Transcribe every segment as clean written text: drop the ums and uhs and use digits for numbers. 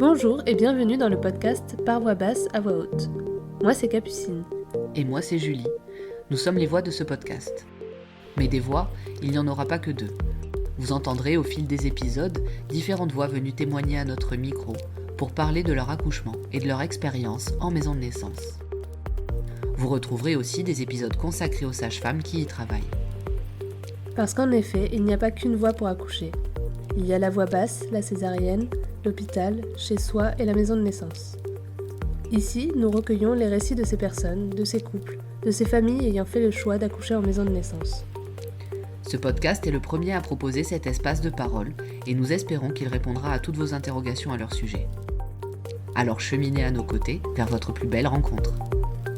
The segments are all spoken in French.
Bonjour et bienvenue dans le podcast Par voix basse à voix haute. Moi c'est Capucine. Et moi c'est Julie. Nous sommes les voix de ce podcast. Mais des voix, il n'y en aura pas que deux. Vous entendrez au fil des épisodes différentes voix venues témoigner à notre micro pour parler de leur accouchement et de leur expérience en maison de naissance. Vous retrouverez aussi des épisodes consacrés aux sages-femmes qui y travaillent. Parce qu'en effet, il n'y a pas qu'une voie pour accoucher. Il y a la voie basse, la césarienne, l'hôpital, chez soi et la maison de naissance. Ici, nous recueillons les récits de ces personnes, de ces couples, de ces familles ayant fait le choix d'accoucher en maison de naissance. Ce podcast est le premier à proposer cet espace de parole et nous espérons qu'il répondra à toutes vos interrogations à leur sujet. Alors cheminez à nos côtés vers votre plus belle rencontre.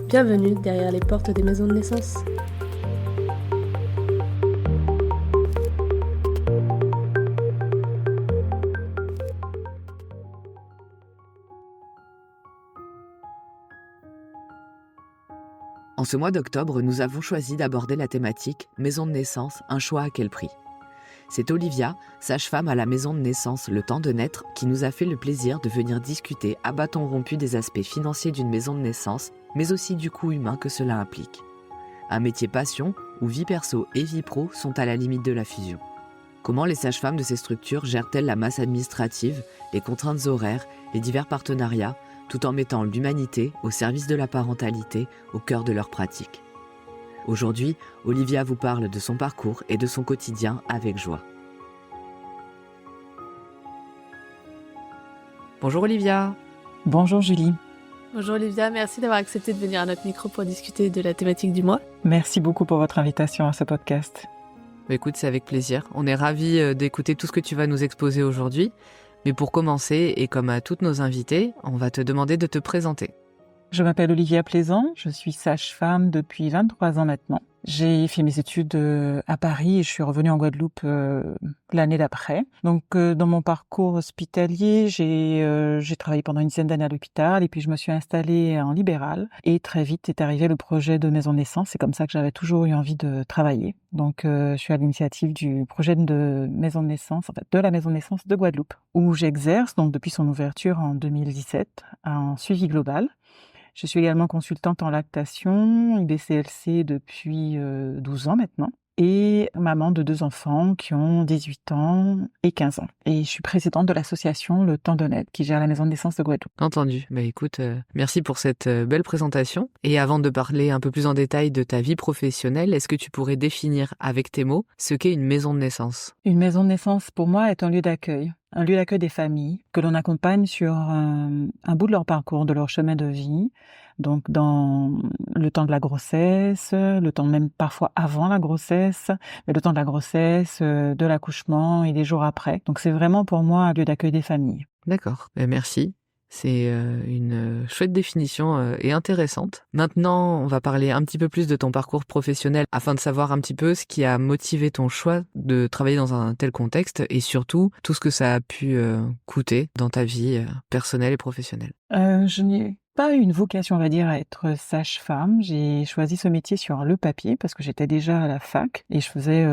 Bienvenue derrière les portes des maisons de naissance. En ce mois d'octobre, nous avons choisi d'aborder la thématique « Maison de naissance, un choix à quel prix ?» C'est Olivia, sage-femme à la maison de naissance Le Temps de Naître, qui nous a fait le plaisir de venir discuter à bâton rompu des aspects financiers d'une maison de naissance, mais aussi du coût humain que cela implique. Un métier passion où vie perso et vie pro sont à la limite de la fusion. Comment les sages-femmes de ces structures gèrent-elles la masse administrative, les contraintes horaires, les divers partenariats, tout en mettant l'humanité au service de la parentalité au cœur de leur pratique. Aujourd'hui, Olivia vous parle de son parcours et de son quotidien avec joie. Bonjour Olivia. Bonjour Julie. Bonjour Olivia, merci d'avoir accepté de venir à notre micro pour discuter de la thématique du mois. Merci beaucoup pour votre invitation à ce podcast. Écoute, c'est avec plaisir. On est ravis d'écouter tout ce que tu vas nous exposer aujourd'hui. Mais pour commencer, et comme à toutes nos invités, on va te demander de te présenter. Je m'appelle Olivia Plaisant, je suis sage-femme depuis 23 ans maintenant. J'ai fait mes études à Paris et je suis revenue en Guadeloupe l'année d'après. Donc dans mon parcours hospitalier, j'ai travaillé pendant une dizaine d'années à l'hôpital et puis je me suis installée en libéral. Et très vite est arrivé le projet de maison de naissance. C'est comme ça que j'avais toujours eu envie de travailler. Donc je suis à l'initiative du projet de maison de naissance, en fait de la maison de naissance de Guadeloupe, où j'exerce donc depuis son ouverture en 2017 en suivi global. Je suis également consultante en lactation, IBCLC depuis 12 ans maintenant, et maman de 2 enfants qui ont 18 ans et 15 ans. Et je suis présidente de l'association Le Temps de Naître qui gère la maison de naissance de Guadeloupe. Entendu. Écoute, merci pour cette belle présentation. Et avant de parler un peu plus en détail de ta vie professionnelle, est-ce que tu pourrais définir avec tes mots ce qu'est une maison de naissance ? Une maison de naissance, pour moi, est un lieu d'accueil des familles que l'on accompagne sur un bout de leur parcours, de leur chemin de vie, donc dans le temps de la grossesse, le temps même parfois avant la grossesse, mais le temps de la grossesse, de l'accouchement et des jours après. Donc c'est vraiment pour moi un lieu d'accueil des familles. D'accord, merci. C'est une chouette définition et intéressante. Maintenant, on va parler un petit peu plus de ton parcours professionnel afin de savoir un petit peu ce qui a motivé ton choix de travailler dans un tel contexte et surtout tout ce que ça a pu coûter dans ta vie personnelle et professionnelle. Je n'ai pas eu une vocation, on va dire, à être sage-femme. J'ai choisi ce métier sur le papier parce que j'étais déjà à la fac et je faisais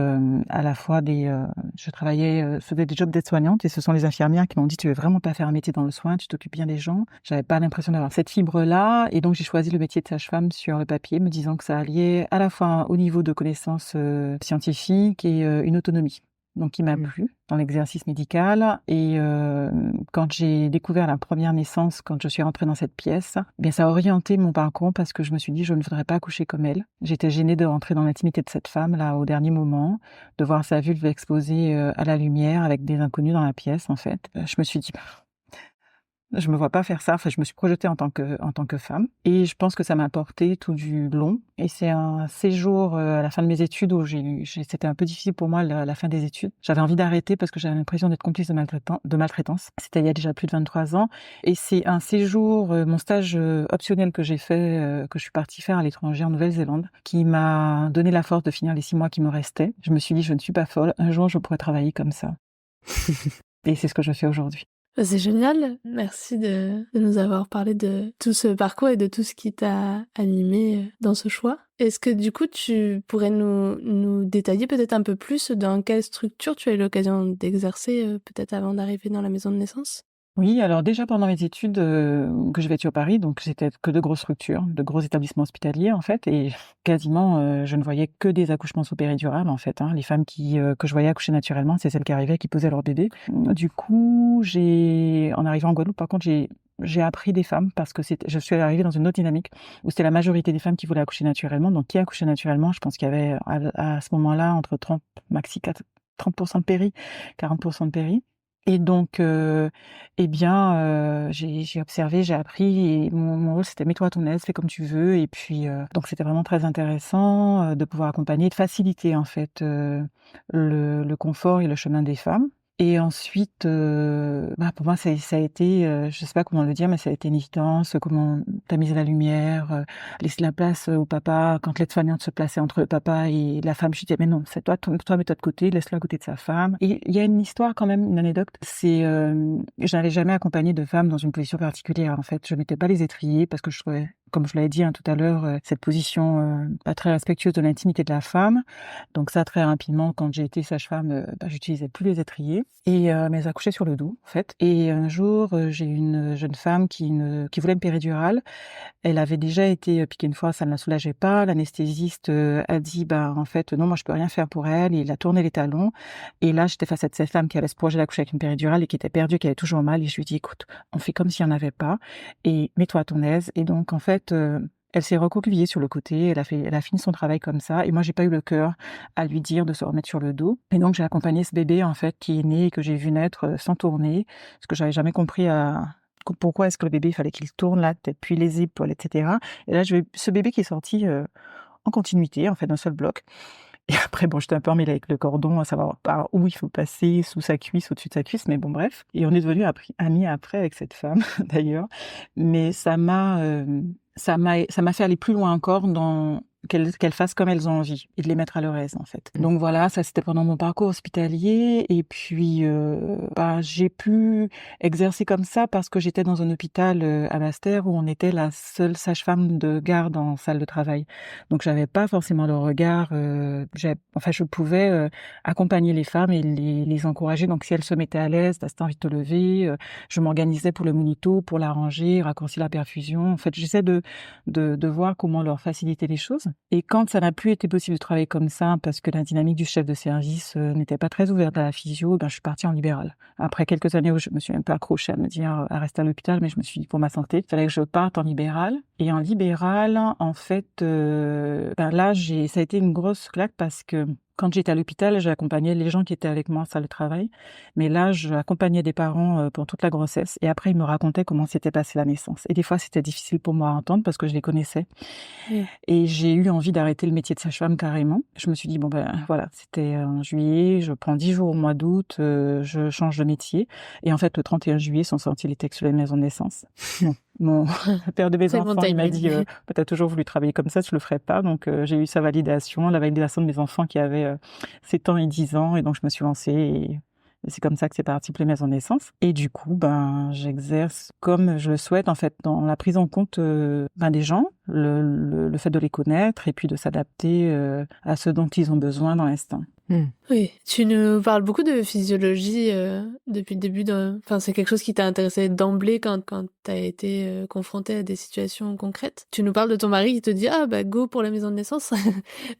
à la fois je faisais des jobs d'aide-soignante et ce sont les infirmières qui m'ont dit tu veux vraiment pas faire un métier dans le soin, tu t'occupes bien des gens. J'avais pas l'impression d'avoir cette fibre-là et donc j'ai choisi le métier de sage-femme sur le papier, me disant que ça alliait à la fois au niveau de connaissances scientifiques et une autonomie. Donc qui m'a plu dans l'exercice médical et quand j'ai découvert la première naissance, quand je suis rentrée dans cette pièce, eh bien ça a orienté mon parcours parce que je me suis dit je ne voudrais pas accoucher comme elle. J'étais gênée de rentrer dans l'intimité de cette femme là au dernier moment, de voir sa vulve exposée à la lumière avec des inconnus dans la pièce en fait. Je me suis dit je me vois pas faire ça. Enfin, je me suis projetée en tant que femme. Et je pense que ça m'a apporté tout du long. Et c'est un séjour à la fin de mes études où c'était un peu difficile pour moi la fin des études. J'avais envie d'arrêter parce que j'avais l'impression d'être complice de maltraitance. C'était il y a déjà plus de 23 ans. Et c'est un séjour, mon stage optionnel que j'ai fait, que je suis partie faire à l'étranger en Nouvelle-Zélande, qui m'a donné la force de finir les 6 mois qui me restaient. Je me suis dit, je ne suis pas folle. Un jour, je pourrais travailler comme ça. Et c'est ce que je fais aujourd'hui. C'est génial, merci de nous avoir parlé de tout ce parcours et de tout ce qui t'a animé dans ce choix. Est-ce que du coup tu pourrais nous détailler peut-être un peu plus dans quelle structure tu as eu l'occasion d'exercer peut-être avant d'arriver dans la maison de naissance ? Oui, alors déjà pendant mes études, que je vais sur Paris, donc c'était que de grosses structures, de gros établissements hospitaliers, en fait et quasiment, je ne voyais que des accouchements sous péridurale, en fait, hein. Les femmes que je voyais accoucher naturellement, c'est celles qui arrivaient, qui posaient leur bébé. Du coup, en arrivant en Guadeloupe, par contre, j'ai appris des femmes parce que je suis arrivée dans une autre dynamique où c'était la majorité des femmes qui voulaient accoucher naturellement. Donc qui accouchait naturellement, je pense qu'il y avait à ce moment-là entre 30 maxi 30 de péri, 40 de péri et donc eh bien, j'ai observé, j'ai appris et mon rôle c'était: «Mets-toi à ton aise, fais comme tu veux» et puis, donc c'était vraiment très intéressant, de pouvoir accompagner, de faciliter en fait, le confort et le chemin des femmes et ensuite, bah, pour moi ça a été, je sais pas comment le dire, mais ça a été une évidence, comment tamiser la lumière, laisser la place, au papa. Quand l'aide-soignante se plaçait entre le papa et la femme, je disais: «Mais non, c'est toi mets-toi de côté, laisse-le à côté de sa femme» et il y a une histoire quand même, une anecdote, c'est, je n'avais jamais accompagné de femme dans une position particulière, en fait. Je mettais pas les étriers parce que je trouvais, comme je l'avais dit, hein, tout à l'heure, cette position, pas très respectueuse de l'intimité de la femme. Donc ça, très rapidement, quand j'ai été sage-femme, bah, j'utilisais plus les étriers mais j'accouchais sur le dos, en fait et un jour, j'ai eu une jeune femme qui voulait une péridurale. Elle avait déjà été, piquée une fois, ça ne la soulageait pas. L'anesthésiste, a dit: «Bah, en fait, non, moi, je peux rien faire pour elle» et il a tourné les talons et là, j'étais face à cette femme qui avait ce projet d'accoucher avec une péridurale et qui était perdue, qui avait toujours mal et je lui ai dit: «Écoute, on fait comme s'il y en avait pas et mets-toi à ton aise» et donc en fait, elle s'est recroquevillée sur le côté, elle a fini son travail comme ça et moi, j'ai pas eu le cœur à lui dire de se remettre sur le dos et donc j'ai accompagné ce bébé, en fait, qui est né et que j'ai vu naître, sans tourner. Parce que j'avais jamais compris pourquoi est-ce que le bébé, il fallait qu'il tourne la tête, puis les épaules et cetera et là, ce bébé qui est sorti, en continuité, en fait, d'un seul bloc et après bon, j'étais un peu emmêlée avec le cordon, à savoir par où il faut passer, sous sa cuisse, au-dessus de sa cuisse, mais bon bref et on est devenus amis après avec cette femme d'ailleurs, mais ça m'a fait aller plus loin encore dans qu'elles fassent comme elles ont envie et de les mettre à leur aise, en fait. Donc voilà, ça c'était pendant mon parcours hospitalier et puis, bah, j'ai pu exercer comme ça parce que j'étais dans un hôpital, à Basse-Terre où on était la seule sage-femme de garde en salle de travail. Donc j'avais pas forcément le regard, je pouvais, accompagner les femmes et les encourager. Donc si elles se mettaient à l'aise: «Tu as envie de te lever», je m'organisais pour le monito, pour l'arranger, raccourcir la perfusion. En fait, j'essaie de voir comment leur faciliter les choses et quand ça n'a plus été possible de travailler comme ça parce que la dynamique du chef de service, n'était pas très ouverte à la physio, ben, je suis partie en libéral. Après quelques années où je me suis un peu accrochée à me dire, à rester à l'hôpital, mais je me suis dit: «Pour ma santé, il fallait que je parte en libéral» et en libéral, en fait, ben, là, ça a été une grosse claque parce que quand j'étais à l'hôpital, j'accompagnais les gens qui étaient avec moi en salle de travail, mais là, j'accompagnais des parents, pendant toute la grossesse et après ils me racontaient comment s'était passée la naissance et des fois, c'était difficile pour moi à entendre parce que je les connaissais Mmh. et j'ai eu envie d'arrêter le métier de sage-femme carrément. Je me suis dit: «Bon, ben, voilà, c'était en juillet, je prends 10 jours au mois d'août, je change de métier» et en fait, le 31 juillet sont sortis les textes sur les maisons de naissance. Mon le père de mes Très bon enfants, il m'a timing. dit: «Bah, tu as toujours voulu travailler comme ça, tu le ferais pas?» donc j'ai eu sa validation, la validation de mes enfants qui avaient, 7 ans et 10 ans et donc je me suis lancée et c'est comme ça que c'est parti pour les maisons de naissance et du coup, ben, j'exerce comme je le souhaite, en fait, dans la prise en compte, ben, des gens, le fait de les connaître et puis de s'adapter, à ce dont ils ont besoin dans l'instant. Oui, tu nous parles beaucoup de physiologie depuis le début. Enfin, c'est quelque chose qui t'a intéressé d'emblée quand t'as été confrontée à des situations concrètes. Tu nous parles de ton mari qui te dit ah bah go pour la maison de naissance.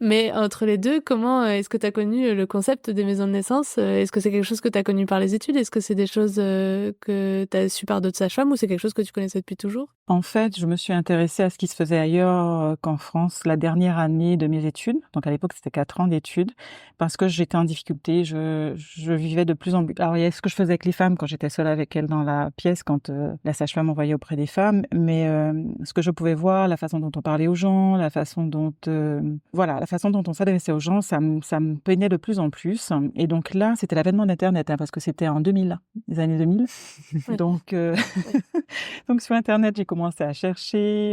Mais entre les deux, comment est-ce que t'as connu le concept des maisons de naissance? Est-ce que c'est quelque chose que t'as connu par les études? Est-ce que c'est des choses que t'as su par d'autres sages-femmes ou c'est quelque chose que tu connaissais depuis toujours? En fait, je me suis intéressée à ce qui se faisait ailleurs, qu'en France, la dernière année de mes études. Donc à l'époque, c'était 4 ans d'études parce que j'étais en difficulté. Je vivais de plus en plus alors il y a ce que je faisais avec les femmes quand j'étais seule avec elles dans la pièce quand, la sage-femme m'envoyait auprès des femmes, mais ce que je pouvais voir, la façon dont on parlait aux gens, la façon dont, la façon dont on s'adressait aux gens, ça me peignait de plus en plus et donc là, c'était l'avènement d'internet, hein, parce que c'était en 2000, les années 2000. Ouais. Donc donc sur internet, j'ai commencé à chercher,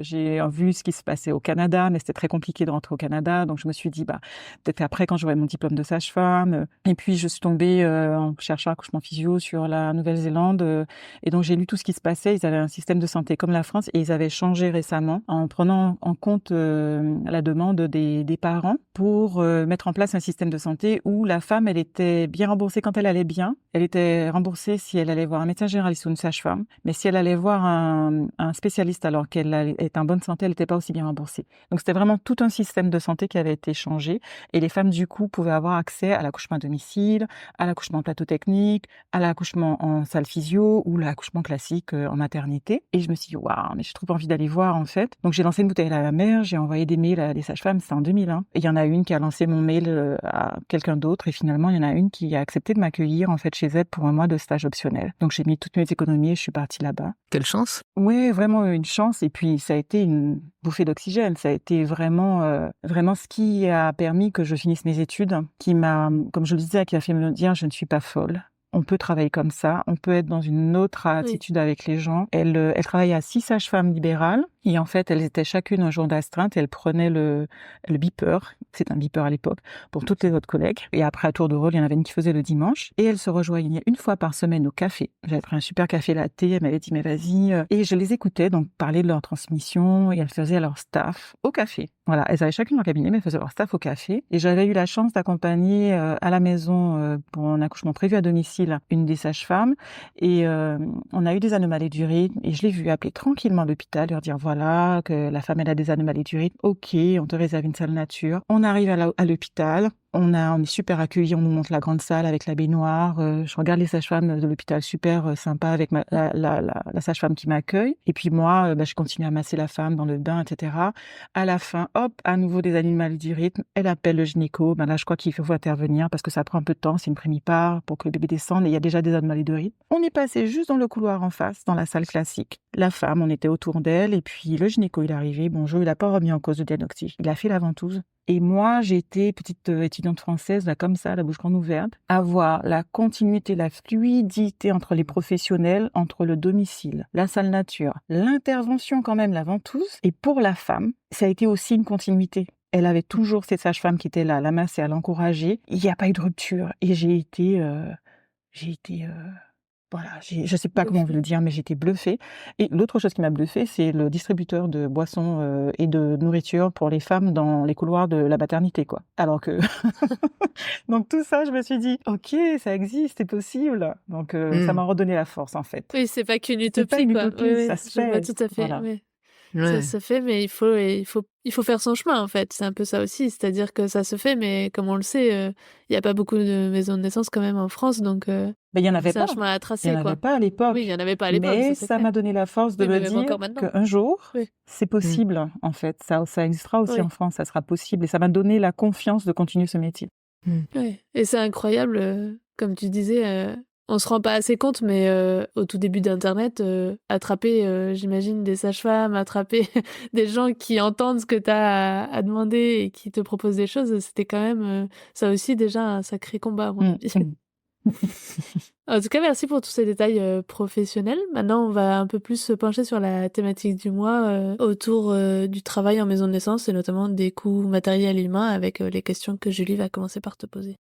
j'ai vu ce qui se passait au Canada, mais c'était très compliqué de rentrer au Canada, donc je me suis dit: «Bah, peut-être qu'après quand je j'aurais mon diplôme de sage-femme. Et puis, je suis tombée en cherchant accouchement physio sur la Nouvelle-Zélande. Et donc, j'ai lu tout ce qui se passait. Ils avaient un système de santé comme la France et ils avaient changé récemment en prenant en compte la demande des parents pour mettre en place un système de santé où la femme, elle était bien remboursée quand elle allait bien. Elle était remboursée si elle allait voir un médecin généraliste ou une sage-femme. Mais si elle allait voir un spécialiste alors qu'elle est en bonne santé, elle n'était pas aussi bien remboursée. Donc, c'était vraiment tout un système de santé qui avait été changé. Et les femmes, du coup, pouvaient avoir accès à l'accouchement à domicile, à l'accouchement en plateau technique, à l'accouchement en salle physio ou l'accouchement classique en maternité. Et je me suis dit, waouh, mais j'ai trop envie d'aller voir, en fait. Donc, j'ai lancé une bouteille à la mer, j'ai envoyé des mails à des sages-femmes, c'était en 2001. Et il y en a une qui a lancé mon mail à quelqu'un d'autre. Et finalement, il y en a une qui a accepté de m'accueillir, en fait, chez elle pour un mois de stage optionnel. Donc, j'ai mis toutes mes économies et je suis partie là-bas. Quelle chance! Oui, vraiment une chance. Et puis, ça a été une bouffée d'oxygène. Ça a été vraiment ce qui a permis que je finisse mes études, qui m'a, comme je le disais, qui a fait me dire, je ne suis pas folle. On peut travailler comme ça, on peut être dans une autre attitude avec les gens. Elle travaillait à 6 sages-femmes libérales et en fait, elles étaient chacune un jour d'astreinte et elles prenaient le beeper, c'est un beeper à l'époque, pour toutes les autres collègues. Et après, à tour de rôle, il y en avait une qui faisait le dimanche et elles se rejoignaient une fois par semaine au café. J'avais pris un super café latte, elle m'avait dit, mais vas-y. Et je les écoutais donc parler de leur transmission et elles faisaient leur staff au café. Voilà, elles avaient chacune leur cabinet, mais elles faisaient leur staff au café. Et j'avais eu la chance d'accompagner à la maison pour un accouchement prévu à domicile une des sages-femmes. Et on a eu des anomalies du rythme. Et je l'ai vu appeler tranquillement l'hôpital, leur dire voilà, que la femme elle a des anomalies du rythme. Ok, on te réserve une salle nature. On arrive à l'hôpital. On est super accueillis, on nous montre la grande salle avec la baignoire. Je regarde les sages-femmes de l'hôpital super sympa avec la sage-femme qui m'accueille. Et puis moi, je continue à masser la femme dans le bain, etc. À la fin, hop, à nouveau des anomalies du rythme. Elle appelle le gynéco. Là, je crois qu'il faut intervenir parce que ça prend un peu de temps. C'est une prémipare pour que le bébé descende et il y a déjà des anomalies de rythme. On est passé juste dans le couloir en face, dans la salle classique. La femme, on était autour d'elle et puis le gynéco, il est arrivé. Bonjour, il n'a pas remis en cause le diagnostic. Il a fait la ventouse. Et moi, j'ai été petite étudiante française, là, comme ça, la bouche grande ouverte, à voir la continuité, la fluidité entre les professionnels, entre le domicile, la salle nature, l'intervention quand même, la ventouse. Et pour la femme, ça a été aussi une continuité. Elle avait toujours cette sage-femme qui était là, à la masser, à l'encourager. Il n'y a pas eu de rupture. Et j'ai été voilà, je sais pas comment on veut le dire, mais j'étais bluffée. Et l'autre chose qui m'a bluffée, c'est le distributeur de boissons et de nourriture pour les femmes dans les couloirs de la maternité, quoi. Alors que donc tout ça, je me suis dit, ok, ça existe, c'est possible. Donc ça m'a redonné la force, en fait. Oui, c'est pas qu'une C'est pas utopie, une quoi. utopie, Oui, ça oui, se je vois fait. tout à fait. Voilà. Oui. Ouais. Ça se fait, mais il faut faire son chemin, en fait. C'est un peu ça aussi. C'est-à-dire que ça se fait, mais comme on le sait, il n'y a pas beaucoup de maisons de naissance quand même en France, donc Mais il y en avait c'est pas. un chemin à Il y tracer, en avait quoi. pas à l'époque. Oui, il n'y en avait pas à l'époque, Mais ça c'est ça clair. m'a donné la force de Oui, me mais même dire encore maintenant. qu'un jour, Oui. c'est possible, en fait. Ça existera aussi Oui. en France, ça sera possible. Et ça m'a donné la confiance de continuer ce métier. Oui. Et c'est incroyable, comme tu disais, on se rend pas assez compte, mais au tout début d'Internet, attraper, j'imagine, des sages-femmes, attraper des gens qui entendent ce que tu as à demander et qui te proposent des choses, c'était quand même, ça aussi déjà un sacré combat, à mon avis. En tout cas, merci pour tous ces détails professionnels. Maintenant, on va un peu plus se pencher sur la thématique du mois autour du travail en maison de naissance et notamment des coûts matériels et humains avec les questions que Julie va commencer par te poser.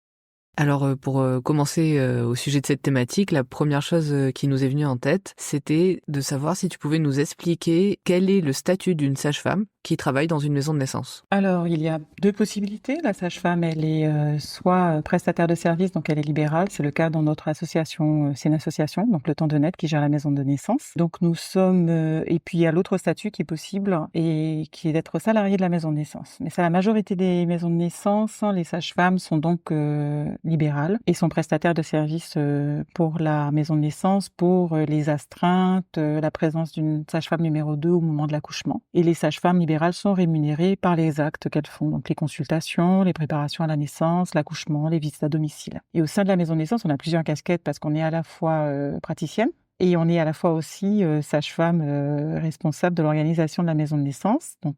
Alors pour commencer au sujet de cette thématique, la première chose qui nous est venue en tête, c'était de savoir si tu pouvais nous expliquer quel est le statut d'une sage-femme qui travaille dans une maison de naissance. Alors, il y a 2 possibilités. La sage-femme, elle est soit prestataire de service, donc elle est libérale. C'est le cas dans notre association, c'est une association, donc le Temps de Naître, qui gère la maison de naissance. Donc nous sommes... et puis il y a l'autre statut qui est possible et qui est d'être salarié de la maison de naissance. Mais c'est la majorité des maisons de naissance. Les sages-femmes sont donc libérales et sont prestataires de service pour la maison de naissance, pour les astreintes, la présence d'une sage-femme numéro 2 au moment de l'accouchement. Et les sages-femmes libérales sont rémunérées par les actes qu'elles font, donc les consultations, les préparations à la naissance, l'accouchement, les visites à domicile. Et au sein de la maison de naissance, on a plusieurs casquettes parce qu'on est à la fois praticienne et on est à la fois aussi sage-femme responsable de l'organisation de la maison de naissance. Donc,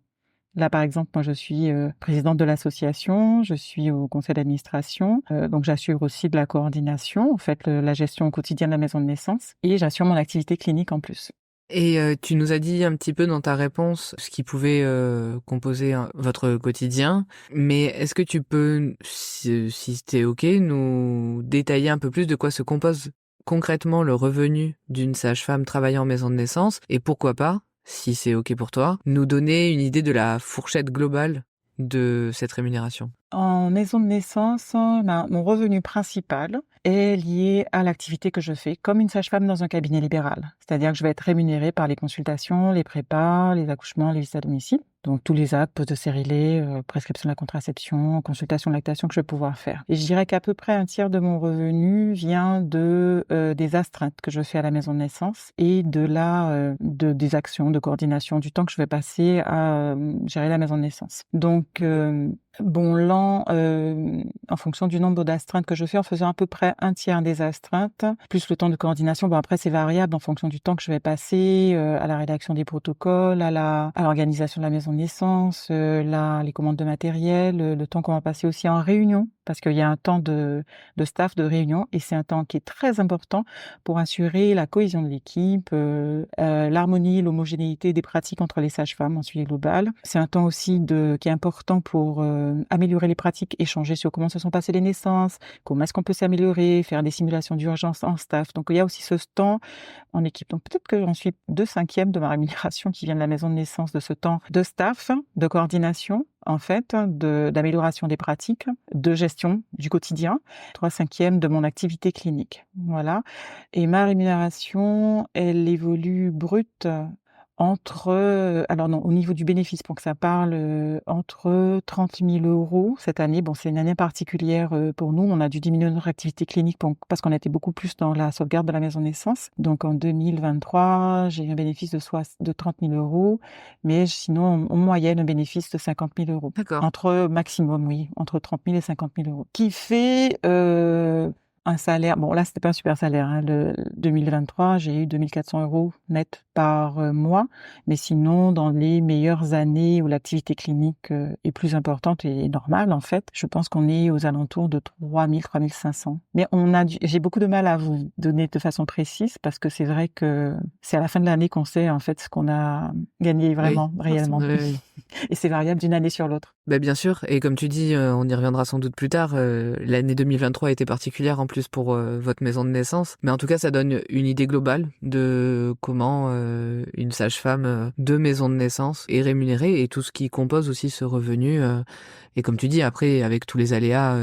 là, par exemple, moi, je suis présidente de l'association, je suis au conseil d'administration, donc j'assure aussi de la coordination, en fait, la gestion au quotidien de la maison de naissance, et j'assure mon activité clinique en plus. Et tu nous as dit un petit peu dans ta réponse ce qui pouvait composer votre quotidien, mais est-ce que tu peux, si c'était OK, nous détailler un peu plus de quoi se compose concrètement le revenu d'une sage-femme travaillant en maison de naissance et pourquoi pas, si c'est OK pour toi, nous donner une idée de la fourchette globale de cette rémunération? En maison de naissance, mon revenu principal est lié à l'activité que je fais, comme une sage-femme dans un cabinet libéral. C'est-à-dire que je vais être rémunérée par les consultations, les prépas, les accouchements, les visites à domicile. Donc tous les actes, pose de stérilet, prescription de la contraception, consultation de lactation que je vais pouvoir faire. Et je dirais qu'à peu près un tiers de mon revenu vient des astreintes que je fais à la maison de naissance et des actions de coordination, du temps que je vais passer à gérer la maison de naissance. Donc en fonction du nombre d'astreintes que je fais, en faisant à peu près un tiers des astreintes, plus le temps de coordination. Bon, après, c'est variable en fonction du temps que je vais passer à la rédaction des protocoles, à l'organisation de la maison de naissance, les commandes de matériel, le temps qu'on va passer aussi en réunion, parce qu'il y a un temps de staff, de réunion, et c'est un temps qui est très important pour assurer la cohésion de l'équipe, l'harmonie, l'homogénéité des pratiques entre les sages-femmes en suivi global. C'est un temps aussi qui est important pour améliorer les pratiques, échanger sur comment se sont passées les naissances, comment est-ce qu'on peut s'améliorer, faire des simulations d'urgence en staff. Donc il y a aussi ce temps en équipe. Donc peut-être que j'en suis 2/5 de ma rémunération qui vient de la maison de naissance, de ce temps de staff, de coordination, en fait, d'amélioration des pratiques, de gestion du quotidien, 3/5 de mon activité clinique. Voilà. Et ma rémunération, elle évolue brute au niveau du bénéfice, pour que ça parle, entre 30 000 € cette année. Bon, c'est une année particulière pour nous. On a dû diminuer notre activité clinique parce qu'on était beaucoup plus dans la sauvegarde de la maison de naissance. Donc en 2023, j'ai eu un bénéfice de 30 000 €, mais sinon, en moyenne, un bénéfice de 50 000 €. D'accord. Entre 30 000 et 50 000 €. Qui fait un salaire, bon là c'était pas un super salaire, hein. Le 2023, j'ai eu 2 400 € net par mois, mais sinon dans les meilleures années où l'activité clinique est plus importante et normale en fait, je pense qu'on est aux alentours de 3 000, 3 500. Mais j'ai beaucoup de mal à vous donner de façon précise parce que c'est vrai que c'est à la fin de l'année qu'on sait en fait ce qu'on a gagné vraiment, réellement. Oui. Et c'est variable d'une année sur l'autre. Bien sûr, et comme tu dis, on y reviendra sans doute plus tard, l'année 2023 a été particulière en plus pour votre maison de naissance, mais en tout cas ça donne une idée globale de comment une sage-femme de maison de naissance est rémunérée et tout ce qui compose aussi ce revenu, et comme tu dis après avec tous les aléas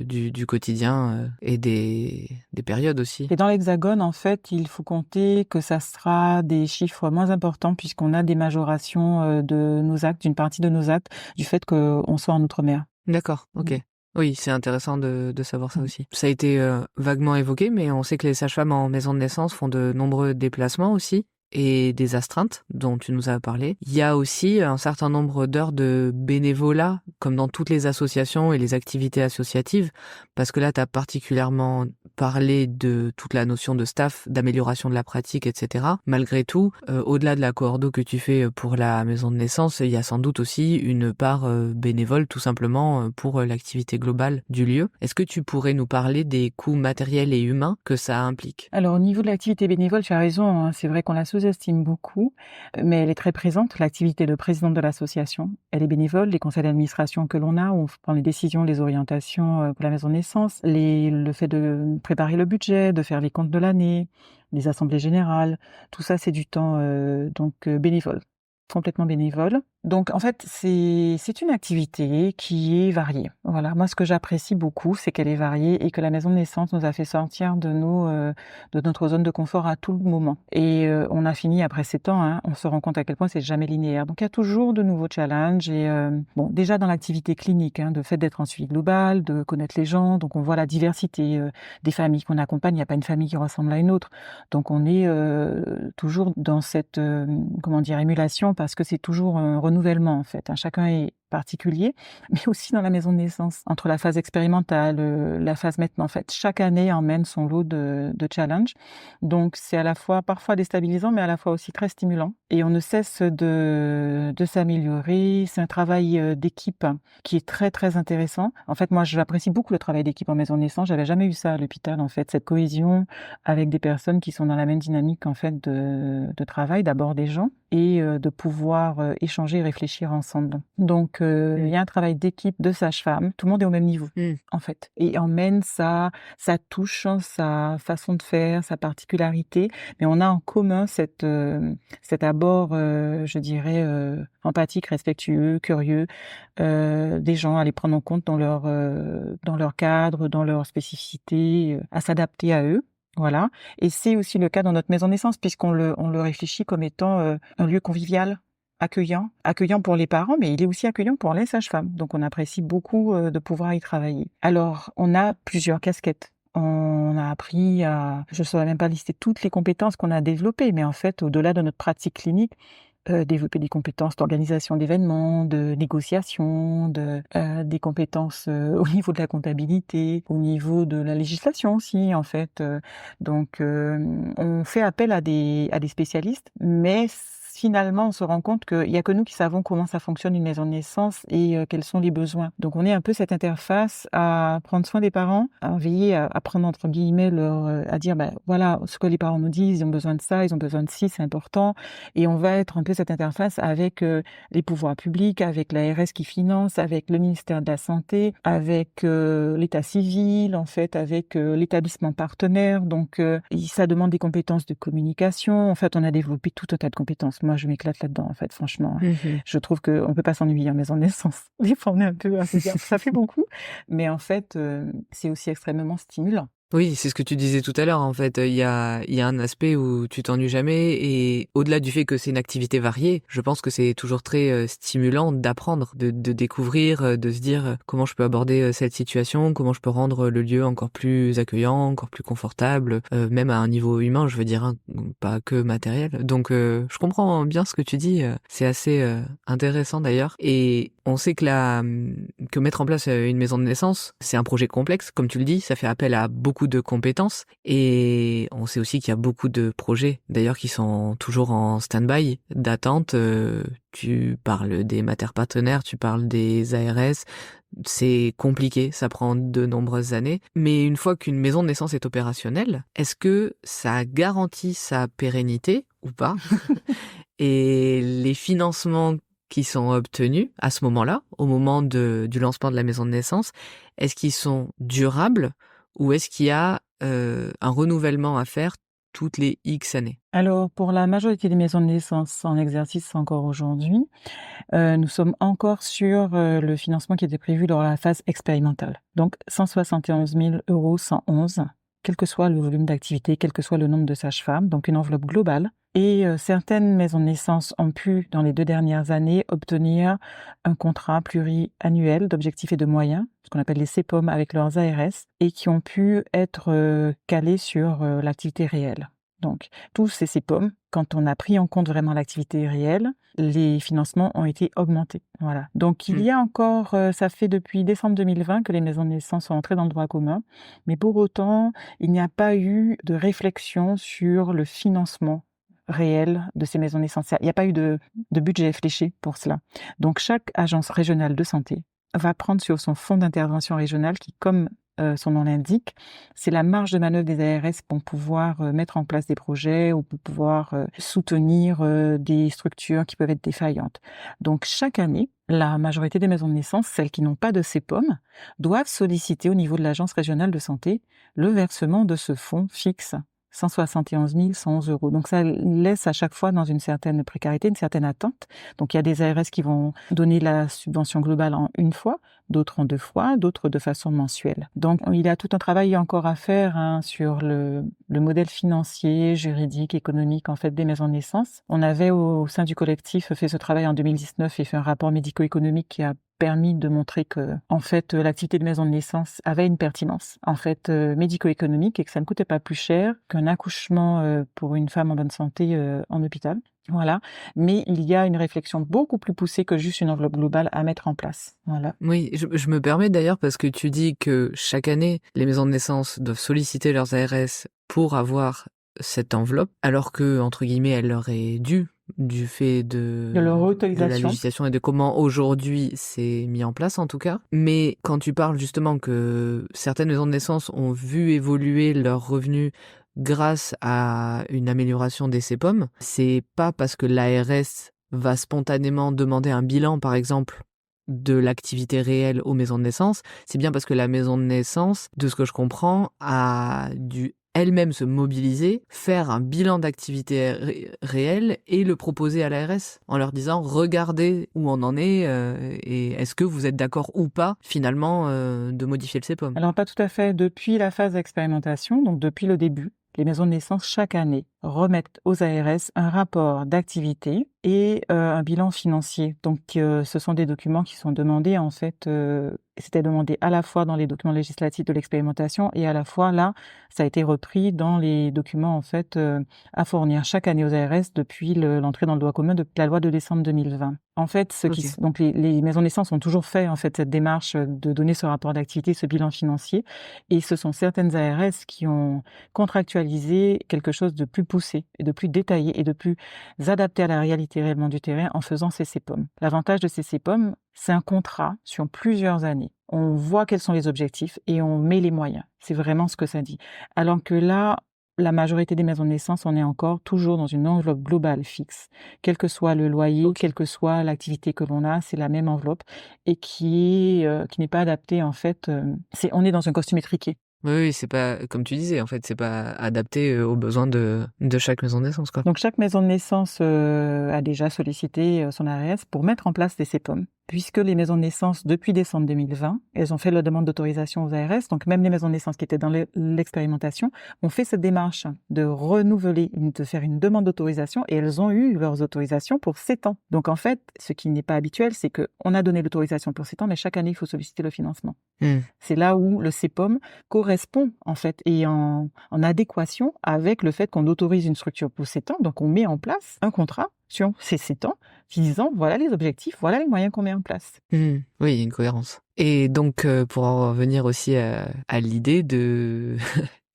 du quotidien et des périodes aussi. Et dans l'Hexagone, en fait, il faut compter que ça sera des chiffres moins importants puisqu'on a des majorations de nos actes, d'une partie de nos actes, du fait qu'on soit en Outre-mer. D'accord, ok. Oui, c'est intéressant de savoir ça aussi. Ça a été vaguement évoqué, mais on sait que les sages-femmes en maison de naissance font de nombreux déplacements aussi et des astreintes dont tu nous as parlé. Il y a aussi un certain nombre d'heures de bénévolat, comme dans toutes les associations et les activités associatives, parce que là, tu as particulièrement parlé de toute la notion de staff, d'amélioration de la pratique, etc. Malgré tout, au-delà de la coordo que tu fais pour la maison de naissance, il y a sans doute aussi une part bénévole, tout simplement pour l'activité globale du lieu. Est-ce que tu pourrais nous parler des coûts matériels et humains que ça implique? Alors au niveau de l'activité bénévole, tu as raison, hein, c'est vrai qu'on la sous-estime beaucoup, mais elle est très présente. L'activité de présidente de l'association, elle est bénévole. Les conseils d'administration que l'on a, où on prend les décisions, les orientations pour la maison de naissance, le fait de préparer le budget, de faire les comptes de l'année, les assemblées générales, tout ça c'est du temps bénévole, complètement bénévole. Donc en fait, c'est une activité qui est variée. Voilà, moi ce que j'apprécie beaucoup, c'est qu'elle est variée et que la maison de naissance nous a fait sortir de notre zone de confort à tout moment. Et on a fini après 7 ans, hein, on se rend compte à quel point c'est jamais linéaire. Donc il y a toujours de nouveaux challenges et déjà dans l'activité clinique, hein, de fait d'être en suivi global, de connaître les gens, donc on voit la diversité des familles qu'on accompagne. Il n'y a pas une famille qui ressemble à une autre. Donc on est toujours dans cette émulation parce que c'est toujours un renouveau renouvellement en fait, hein. Chacun est particulier, mais aussi dans la maison de naissance, entre la phase expérimentale, la phase maintenant. En fait, chaque année emmène son lot de challenges. Donc, c'est à la fois parfois déstabilisant, mais à la fois aussi très stimulant. Et on ne cesse de s'améliorer. C'est un travail d'équipe qui est très, très intéressant. En fait, moi, j'apprécie beaucoup le travail d'équipe en maison de naissance. J'avais jamais eu ça à l'hôpital, en fait, cette cohésion avec des personnes qui sont dans la même dynamique, en fait, de travail, d'abord des gens, et de pouvoir échanger et réfléchir ensemble. Donc, il y a un travail d'équipe de sage-femme. Tout le monde est au même niveau, en fait, et emmène sa touche, sa façon de faire, sa particularité, mais on a en commun cet abord, je dirais, empathique, respectueux, curieux, des gens à les prendre en compte dans leur cadre, dans leur spécificité, à s'adapter à eux. Voilà. Et c'est aussi le cas dans notre maison de naissance, puisqu'on le réfléchit comme étant un lieu convivial, accueillant pour les parents, mais il est aussi accueillant pour les sages-femmes. Donc on apprécie beaucoup de pouvoir y travailler. Alors, on a plusieurs casquettes. On a appris je ne saurais même pas lister toutes les compétences qu'on a développées, mais en fait, au-delà de notre pratique clinique, développer des compétences d'organisation d'événements, de négociation, des compétences au niveau de la comptabilité, au niveau de la législation aussi, en fait. Donc, on fait appel à des spécialistes, mais finalement, on se rend compte qu'il n'y a que nous qui savons comment ça fonctionne une maison de naissance et quels sont les besoins. Donc, on est un peu cette interface à prendre soin des parents, à veiller à prendre entre guillemets à dire, voilà ce que les parents nous disent, ils ont besoin de ça, ils ont besoin de ci, c'est important. Et on va être un peu cette interface avec les pouvoirs publics, avec l'ARS qui finance, avec le ministère de la Santé, avec l'état civil, en fait, avec l'établissement partenaire. Donc, ça demande des compétences de communication. En fait, on a développé tout un tas de compétences. Moi, je m'éclate là-dedans, en fait, franchement. Je trouve qu'on peut pas s'ennuyer en maison de naissance. Des fois, on est un peu à se dire, ça fait beaucoup. Mais en fait, c'est aussi extrêmement stimulant. Oui, c'est ce que tu disais tout à l'heure, en fait. Il y a un aspect où tu t'ennuies jamais, et au-delà du fait que c'est une activité variée, je pense que c'est toujours très stimulant d'apprendre, de découvrir, de se dire comment je peux aborder cette situation, comment je peux rendre le lieu encore plus accueillant, encore plus confortable, même à un niveau humain, je veux dire, hein, pas que matériel. Donc, je comprends bien ce que tu dis. C'est assez intéressant d'ailleurs. Et on sait que mettre en place une maison de naissance, c'est un projet complexe, comme tu le dis, ça fait appel à beaucoup de compétences, et on sait aussi qu'il y a beaucoup de projets d'ailleurs qui sont toujours en stand-by, d'attente. Tu parles des mater partenaires, tu parles des ARS, c'est compliqué, ça prend de nombreuses années, mais une fois qu'une maison de naissance est opérationnelle, est-ce que ça garantit sa pérennité ou pas? Et les financements qui sont obtenus à ce moment-là, au moment du lancement de la maison de naissance, est-ce qu'ils sont durables, ou est-ce qu'il y a un renouvellement à faire toutes les X années? Alors, pour la majorité des maisons de naissance en exercice encore aujourd'hui, nous sommes encore sur le financement qui était prévu lors de la phase expérimentale. Donc, 171 000 €, 111, quel que soit le volume d'activité, quel que soit le nombre de sages-femmes, donc une enveloppe globale. Et certaines maisons de naissance ont pu, dans les 2 dernières années, obtenir un contrat pluriannuel d'objectifs et de moyens, ce qu'on appelle les CPOM, avec leurs ARS, et qui ont pu être calés sur l'activité réelle. Donc, tous ces CPOM, quand on a pris en compte vraiment l'activité réelle, les financements ont été augmentés. Voilà. Donc, il y a encore, ça fait depuis décembre 2020 que les maisons de naissance sont entrées dans le droit commun, mais pour autant, il n'y a pas eu de réflexion sur le financement réel de ces maisons de naissance. Il n'y a pas eu de budget fléché pour cela. Donc, chaque agence régionale de santé va prendre sur son fonds d'intervention régional qui, comme son nom l'indique, c'est la marge de manœuvre des ARS pour pouvoir mettre en place des projets ou pour pouvoir soutenir des structures qui peuvent être défaillantes. Donc, chaque année, la majorité des maisons de naissance, celles qui n'ont pas de CPOM, doivent solliciter au niveau de l'agence régionale de santé le versement de ce fonds fixe. 171 111 €. Donc, ça laisse à chaque fois dans une certaine précarité, une certaine attente. Donc, il y a des ARS qui vont donner la subvention globale en une fois, d'autres en 2 fois, d'autres de façon mensuelle. Donc, il y a tout un travail encore à faire sur le modèle financier, juridique, économique, en fait, des maisons de naissance. On avait, au sein du collectif, fait ce travail en 2019 et fait un rapport médico-économique qui a permis de montrer que, en fait, l'activité de maison de naissance avait une pertinence, en fait, médico-économique, et que ça ne coûtait pas plus cher qu'un accouchement pour une femme en bonne santé en hôpital. Voilà, mais il y a une réflexion beaucoup plus poussée que juste une enveloppe globale à mettre en place. Voilà. Oui, je me permets d'ailleurs parce que tu dis que chaque année, les maisons de naissance doivent solliciter leurs ARS pour avoir cette enveloppe, alors que, entre guillemets, elle leur est due du fait De leur de la autorisation. législation et de comment aujourd'hui c'est mis en place en tout cas. Mais quand tu parles justement que certaines maisons de naissance ont vu évoluer leurs revenus grâce à une amélioration des CPOM, c'est pas parce que l'ARS va spontanément demander un bilan, par exemple, de l'activité réelle aux maisons de naissance, c'est bien parce que la maison de naissance, de ce que je comprends, a dû elle-même se mobiliser, faire un bilan d'activité réelle et le proposer à l'ARS en leur disant regardez où on en est et est-ce que vous êtes d'accord ou pas finalement de modifier le CPOM. Alors pas tout à fait. Depuis la phase d'expérimentation, donc depuis le début, les maisons de naissance chaque année remettent aux ARS un rapport d'activité et un bilan financier. Donc ce sont des documents qui sont demandés en fait. C'était demandé à la fois dans les documents législatifs de l'expérimentation et à la fois là, ça a été repris dans les documents en fait à fournir chaque année aux ARS depuis l'entrée dans le droit commun de la loi de décembre 2020. En fait, donc les maisons de naissance ont toujours fait en fait cette démarche de donner ce rapport d'activité, ce bilan financier, et ce sont certaines ARS qui ont contractualisé quelque chose de plus poussé et de plus détaillé et de plus adapté à la réalité réellement du terrain en faisant ces CPOM. L'avantage de ces CPOM, c'est un contrat sur plusieurs années. On voit quels sont les objectifs et on met les moyens. C'est vraiment ce que ça dit. Alors que là, la majorité des maisons de naissance, on est encore toujours dans une enveloppe globale fixe. Quel que soit le loyer, quelle que soit l'activité que l'on a, c'est la même enveloppe et qui n'est pas adaptée en fait. On est dans un costume étriqué. Oui, c'est pas, comme tu disais, en fait, c'est pas adapté aux besoins de chaque maison de naissance, quoi. Donc chaque maison de naissance a déjà sollicité son ARS pour mettre en place des CPOM. Puisque les maisons de naissance, depuis décembre 2020, elles ont fait la demande d'autorisation aux ARS, donc même les maisons de naissance qui étaient dans l'expérimentation ont fait cette démarche de renouveler, de faire une demande d'autorisation, et elles ont eu leurs autorisations pour 7 ans. Donc en fait, ce qui n'est pas habituel, c'est qu'on a donné l'autorisation pour 7 ans, mais chaque année, il faut solliciter le financement. C'est là où le CPOM correspond en fait et en adéquation avec le fait qu'on autorise une structure pour 7 ans, donc on met en place un contrat sur ces 7 ans, disant voilà les objectifs, voilà les moyens qu'on met en place. Oui, il y a une cohérence. Et donc, pour en revenir aussi à l'idée de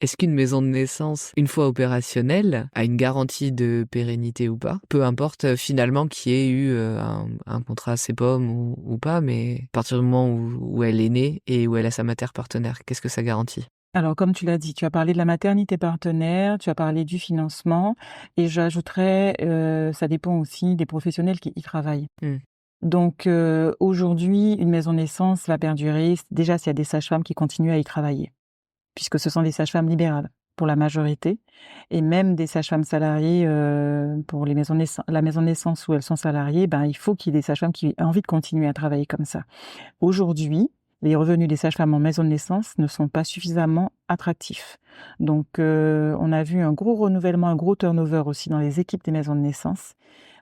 est-ce qu'une maison de naissance, une fois opérationnelle, a une garantie de pérennité ou pas? Peu importe finalement qu'il y ait eu un contrat CPOM ou pas, mais à partir du moment où elle est née et où elle a sa mater partenaire, qu'est-ce que ça garantit? Alors, comme tu l'as dit, tu as parlé de la maternité partenaire, tu as parlé du financement, et j'ajouterais, ça dépend aussi des professionnels qui y travaillent. Donc, aujourd'hui, une maison de naissance va perdurer, déjà s'il y a des sages-femmes qui continuent à y travailler, puisque ce sont des sages-femmes libérales pour la majorité, et même des sages-femmes salariées pour la maison de naissance où elles sont salariées, il faut qu'il y ait des sages-femmes qui aient envie de continuer à travailler comme ça. Aujourd'hui, les revenus des sages-femmes en maison de naissance ne sont pas suffisamment attractifs. Donc, on a vu un gros renouvellement, un gros turnover aussi dans les équipes des maisons de naissance.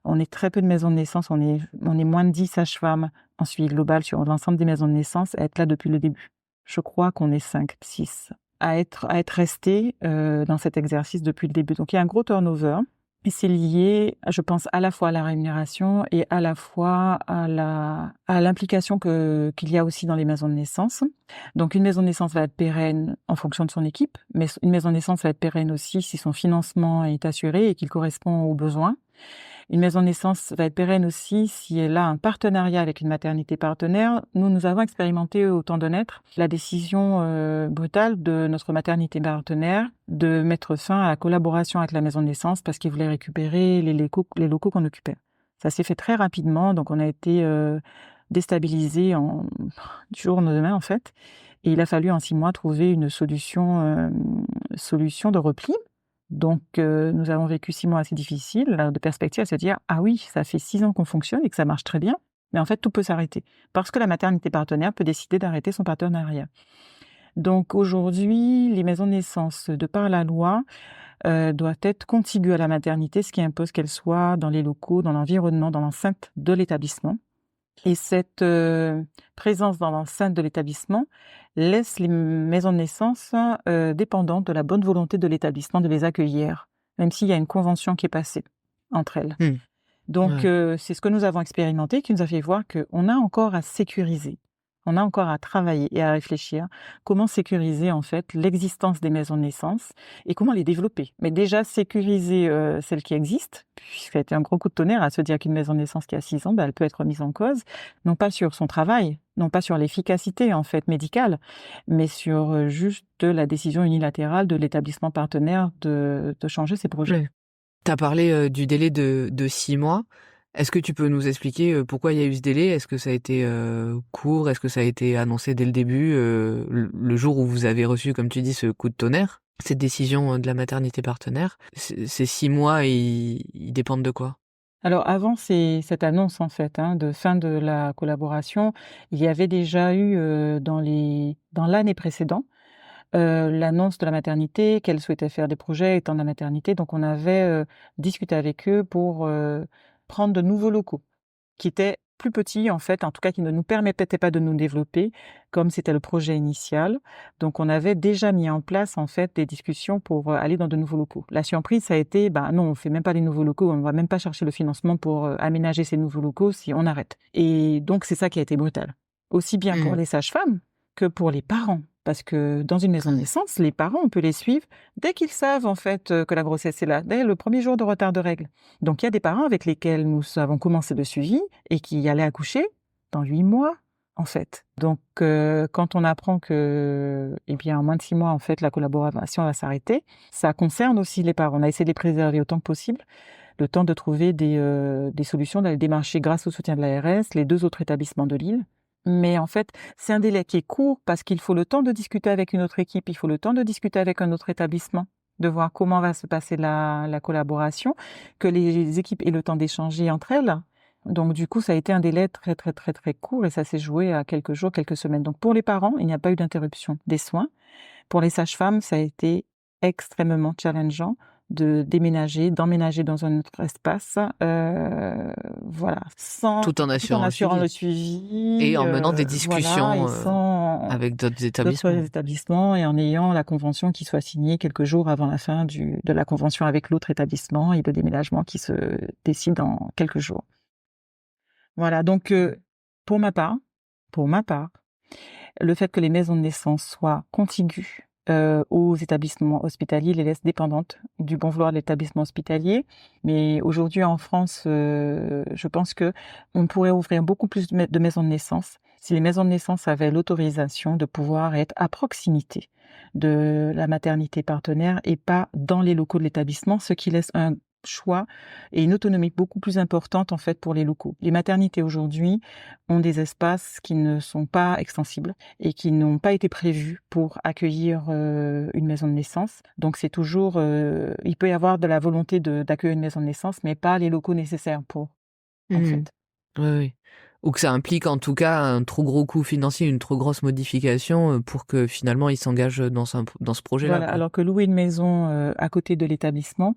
On est très peu de maisons de naissance, on est moins de 10 sages-femmes en suivi global sur l'ensemble des maisons de naissance à être là depuis le début. Je crois qu'on est 5, 6 à être restés dans cet exercice depuis le début. Donc, il y a un gros turnover. Et c'est lié, je pense, à la fois à la rémunération et à la fois à l'implication qu'il y a aussi dans les maisons de naissance. Donc, une maison de naissance va être pérenne en fonction de son équipe, mais une maison de naissance va être pérenne aussi si son financement est assuré et qu'il correspond aux besoins. Une maison de naissance va être pérenne aussi si elle a un partenariat avec une maternité partenaire. Nous avons expérimenté au temps de naître la décision brutale de notre maternité partenaire de mettre fin à la collaboration avec la maison de naissance parce qu'ils voulaient récupérer les locaux qu'on occupait. Ça s'est fait très rapidement, donc on a été déstabilisés du jour au lendemain en fait. Et il a fallu en 6 mois trouver une solution de repli. Donc, nous avons vécu 6 mois assez difficiles, de perspective à se dire « Ah oui, ça fait 6 ans qu'on fonctionne et que ça marche très bien, mais en fait, tout peut s'arrêter. » Parce que la maternité partenaire peut décider d'arrêter son partenariat. Donc, aujourd'hui, les maisons de naissance, de par la loi, doivent être contiguës à la maternité, ce qui impose qu'elles soient dans les locaux, dans l'environnement, dans l'enceinte de l'établissement. Et cette présence dans l'enceinte de l'établissement laisse les maisons de naissance dépendantes de la bonne volonté de l'établissement de les accueillir, même s'il y a une convention qui est passée. entre elles. Mmh. Donc, Ouais. c'est ce que nous avons expérimenté qui nous a fait voir qu'on a encore à sécuriser. On a encore à travailler et à réfléchir comment sécuriser en fait l'existence des maisons de naissance et comment les développer. Mais déjà sécuriser celles qui existent, puisque ça a été un gros coup de tonnerre à se dire qu'une maison de naissance qui a 6 ans, elle peut être remise en cause, non pas sur son travail, non pas sur l'efficacité en fait médicale, mais sur juste la décision unilatérale de l'établissement partenaire de changer ses projets. Ouais. Tu as parlé, du délai de 6 mois. Est-ce que tu peux nous expliquer, pourquoi il y a eu ce délai? Est-ce que ça a été, court? Est-ce que ça a été annoncé dès le début, le jour où vous avez reçu, comme tu dis, ce coup de tonnerre, cette décision, de la maternité partenaire? Ces 6 mois, ils dépendent de quoi? Alors avant cette annonce en fait, de fin de la collaboration, il y avait déjà eu, dans l'année précédente, l'annonce de la maternité, qu'elle souhaitait faire des projets étant de la maternité. Donc on avait, discuté avec eux pour, prendre de nouveaux locaux qui étaient plus petits en fait, en tout cas qui ne nous permettaient pas de nous développer comme c'était le projet initial. Donc on avait déjà mis en place en fait des discussions pour, aller dans de nouveaux locaux. La surprise ça a été: «Bah non, on fait même pas les nouveaux locaux, on va même pas chercher le financement pour, aménager ces nouveaux locaux si on arrête» et donc c'est ça qui a été brutal. Aussi bien pour Mmh. les sages-femmes que pour les parents. Parce que dans une maison de Ouais. naissance, les parents, on peut les suivre dès qu'ils savent en fait, que la grossesse est là, dès le premier jour de retard de règles. Donc il y a des parents avec lesquels nous avons commencé le suivi et qui allaient accoucher dans 8 mois, en fait. Donc quand on apprend que, eh bien, en moins de 6 mois, en fait, la collaboration va s'arrêter, ça concerne aussi les parents. On a essayé de les préserver autant que possible, le temps de trouver des solutions, d'aller démarcher grâce au soutien de l'ARS, les 2 autres établissements de l'île. Mais en fait, c'est un délai qui est court parce qu'il faut le temps de discuter avec une autre équipe, il faut le temps de discuter avec un autre établissement, de voir comment va se passer la collaboration, que les équipes aient le temps d'échanger entre elles. Donc du coup, ça a été un délai très, très, très, très court et ça s'est joué à quelques jours, quelques semaines. Donc pour les parents, il n'y a pas eu d'interruption des soins. Pour les sages-femmes, ça a été extrêmement challengeant de déménager, d'emménager dans un autre espace, voilà, Tout en tout en assurant le assurant le suivi suivi, et en menant des voilà et discussions, sans avec d'autres d'autres établissements. établissements et en ayant la convention qui soit signée quelques jours avant la fin de la convention avec l'autre établissement et le déménagement qui se décide dans quelques jours. Voilà donc pour ma part pour ma part, le fait que les maisons de naissance soient contiguës, aux établissements hospitaliers les laisse dépendantes du bon vouloir de l'établissement hospitalier. Mais aujourd'hui en France, je pense qu'on pourrait ouvrir beaucoup plus de maisons de naissance si les maisons de naissance avaient l'autorisation de pouvoir être à proximité de la maternité partenaire et pas dans les locaux de l'établissement, ce qui laisse un choix et une autonomie beaucoup plus importante en fait pour les locaux. Les maternités aujourd'hui ont des espaces qui ne sont pas extensibles et qui n'ont pas été prévus pour accueillir, une maison de naissance. Donc c'est toujours, il peut y avoir de la volonté d'accueillir une maison de naissance, mais pas les locaux nécessaires pour, en Mmh. fait. Oui, oui. Ou que ça implique en tout cas un trop gros coût financier, une trop grosse modification, pour que finalement ils s'engagent dans ce projet-là, Voilà, quoi. alors que louer une maison, à côté de l'établissement,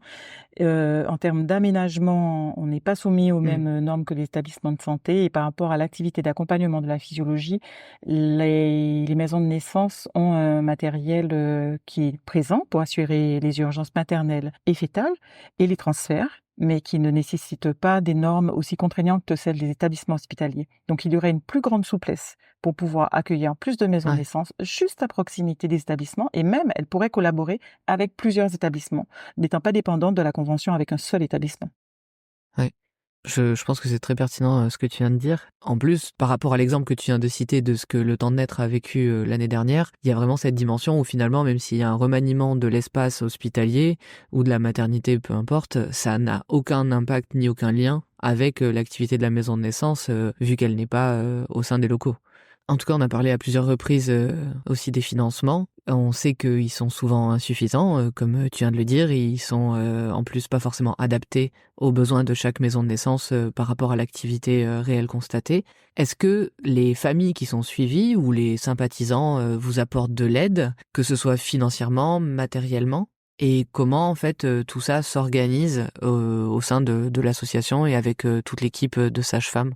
en termes d'aménagement, on n'est pas soumis aux Mmh. mêmes, normes que les établissements de santé et par rapport à l'activité d'accompagnement de la physiologie, les maisons de naissance ont un matériel, qui est présent pour assurer les urgences maternelles et fétales et les transferts, mais qui ne nécessite pas des normes aussi contraignantes que celles des établissements hospitaliers. Donc il y aurait une plus grande souplesse pour pouvoir accueillir plus de maisons de Ouais. naissance juste à proximité des établissements et même elles pourraient collaborer avec plusieurs établissements n'étant pas dépendante de la convention avec un seul établissement. Ouais. Je pense que c'est très pertinent, ce que tu viens de dire. En plus, par rapport à l'exemple que tu viens de citer de ce que Le Temps de naître a vécu, l'année dernière, il y a vraiment cette dimension où finalement, même s'il y a un remaniement de l'espace hospitalier ou de la maternité, peu importe, ça n'a aucun impact ni aucun lien avec, l'activité de la maison de naissance, vu qu'elle n'est pas, au sein des locaux. En tout cas, on a parlé à plusieurs reprises, aussi des financements. On sait qu'ils sont souvent insuffisants, comme, tu viens de le dire, et ils sont, en plus pas forcément adaptés aux besoins de chaque maison de naissance, par rapport à l'activité, réelle constatée. Est-ce que les familles qui sont suivies ou les sympathisants, vous apportent de l'aide, que ce soit financièrement, matériellement? Et comment en fait, tout ça s'organise, au sein de l'association et avec, toute l'équipe, de sages-femmes?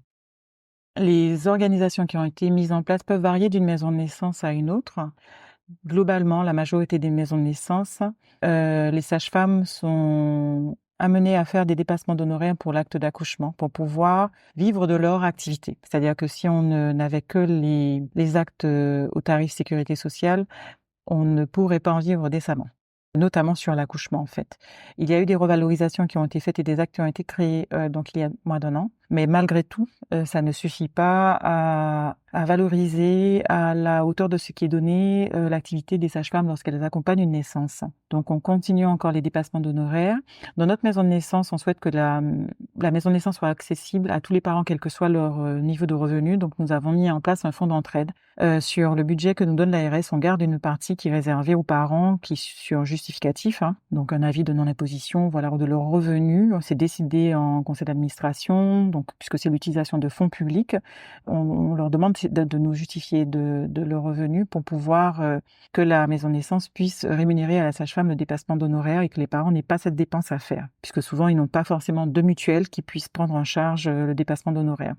Les organisations qui ont été mises en place peuvent varier d'une maison de naissance à une autre. Globalement, la majorité des maisons de naissance, les sages-femmes sont amenés à faire des dépassements d'honoraires pour l'acte d'accouchement, pour pouvoir vivre de leur activité. C'est-à-dire que si n'avait que les actes au tarif sécurité sociale, on ne pourrait pas en vivre décemment, notamment sur l'accouchement en fait. Il y a eu des revalorisations qui ont été faites et des actes qui ont été créés donc il y a moins d'1 an, mais malgré tout, ça ne suffit pas à valoriser à la hauteur de ce qui est donné l'activité des sages-femmes lorsqu'elles accompagnent une naissance. Donc on continue encore les dépassements d'honoraires. Dans notre maison de naissance, on souhaite que la maison de naissance soit accessible à tous les parents, quel que soit leur niveau de revenu. Donc nous avons mis en place un fonds d'entraide. Sur le budget que nous donne l'ARS, on garde une partie qui est réservée aux parents qui sur justificatif, donc un avis de non-imposition, voilà, de leur revenu. C'est décidé en conseil d'administration, donc puisque c'est l'utilisation de fonds publics, on leur demande de nous justifier de leur revenu pour pouvoir que la maison de naissance puisse rémunérer à la sage-femme le dépassement d'honoraires et que les parents n'aient pas cette dépense à faire, puisque souvent ils n'ont pas forcément de mutuelle qui puisse prendre en charge le dépassement d'honoraires.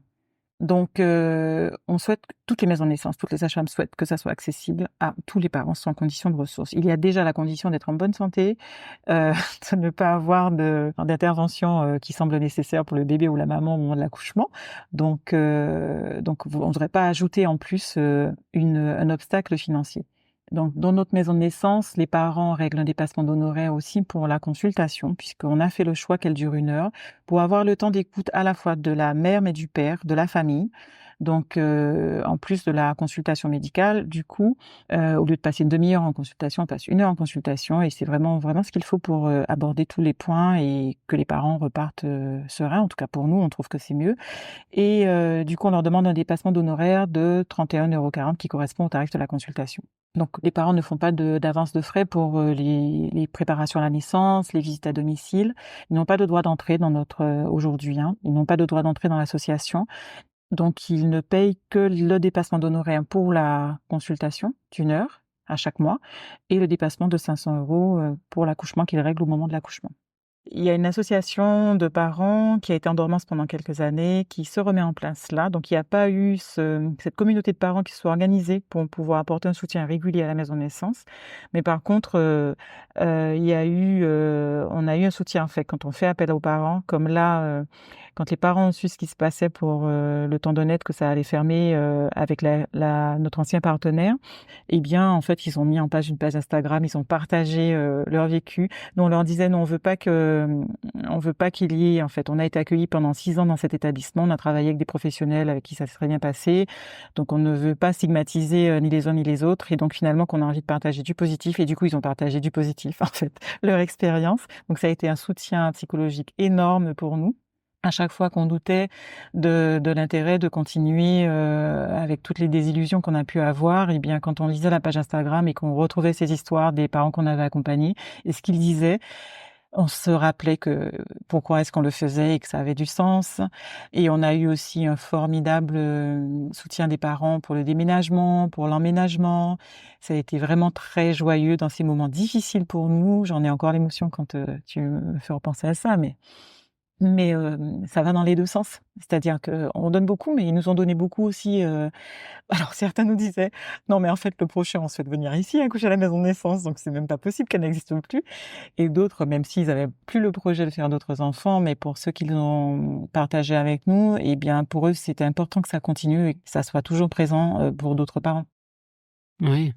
Donc, on souhaite, toutes les maisons de naissance, toutes les sages-femmes souhaitent que ça soit accessible à tous les parents sans condition de ressources. Il y a déjà la condition d'être en bonne santé, de ne pas avoir d'intervention qui semble nécessaire pour le bébé ou la maman au moment de l'accouchement. Donc, on ne voudrait pas ajouter en plus un obstacle financier. Donc, dans notre maison de naissance, les parents règlent un dépassement d'honoraires aussi pour la consultation, puisqu'on a fait le choix qu'elle dure 1 heure, pour avoir le temps d'écoute à la fois de la mère, mais du père, de la famille. Donc, en plus de la consultation médicale, du coup, au lieu de passer une demi-heure en consultation, on passe 1 heure en consultation, et c'est vraiment ce qu'il faut pour aborder tous les points et que les parents repartent sereins. En tout cas, pour nous, on trouve que c'est mieux. Et du coup, on leur demande un dépassement d'honoraires de 31,40 € qui correspond au tarif de la consultation. Donc, les parents ne font pas d'avance de frais pour les préparations à la naissance, les visites à domicile. Ils n'ont pas de droit d'entrée dans aujourd'hui. Ils n'ont pas de droit d'entrée dans l'association. Donc, ils ne payent que le dépassement d'honoraires pour la consultation d'1 heure à chaque mois et le dépassement de 500 € pour l'accouchement qu'ils règlent au moment de l'accouchement. Il y a une association de parents qui a été en dormance pendant quelques années, qui se remet en place là. Donc, il n'y a pas eu cette communauté de parents qui se soit organisée pour pouvoir apporter un soutien régulier à la maison de naissance. Mais par contre, on a eu un soutien en fait quand on fait appel aux parents, comme là, quand les parents ont su ce qui se passait pour le tandonnette, que ça allait fermer avec notre ancien partenaire. Eh bien, en fait, ils ont mis en place une page Instagram, ils ont partagé leur vécu. Nous, on leur disait, non, on veut pas qu'il y ait, en fait, on a été accueillis pendant 6 ans dans cet établissement, on a travaillé avec des professionnels avec qui ça s'est très bien passé, donc on ne veut pas stigmatiser ni les uns ni les autres, et donc finalement qu'on a envie de partager du positif, et du coup ils ont partagé du positif, en fait, leur expérience. Donc ça a été un soutien psychologique énorme pour nous. À chaque fois qu'on doutait de l'intérêt de continuer avec toutes les désillusions qu'on a pu avoir, et bien quand on lisait la page Instagram et qu'on retrouvait ces histoires des parents qu'on avait accompagnés et ce qu'ils disaient, on se rappelait que pourquoi est-ce qu'on le faisait et que ça avait du sens. Et on a eu aussi un formidable soutien des parents pour le déménagement, pour l'emménagement. Ça a été vraiment très joyeux dans ces moments difficiles pour nous. J'en ai encore l'émotion quand tu me fais repenser à ça, mais ça va dans les 2 sens. C'est-à-dire qu'on donne beaucoup, mais ils nous ont donné beaucoup aussi. Alors certains nous disaient: «Non, mais en fait, le prochain, on souhaite venir ici, accoucher à la maison de naissance, donc c'est même pas possible qu'elle n'existe plus». Et d'autres, même s'ils avaient plus le projet de faire d'autres enfants, mais pour ceux qu'ils ont partagé avec nous, eh bien, pour eux, c'était important que ça continue et que ça soit toujours présent pour d'autres parents. Oui.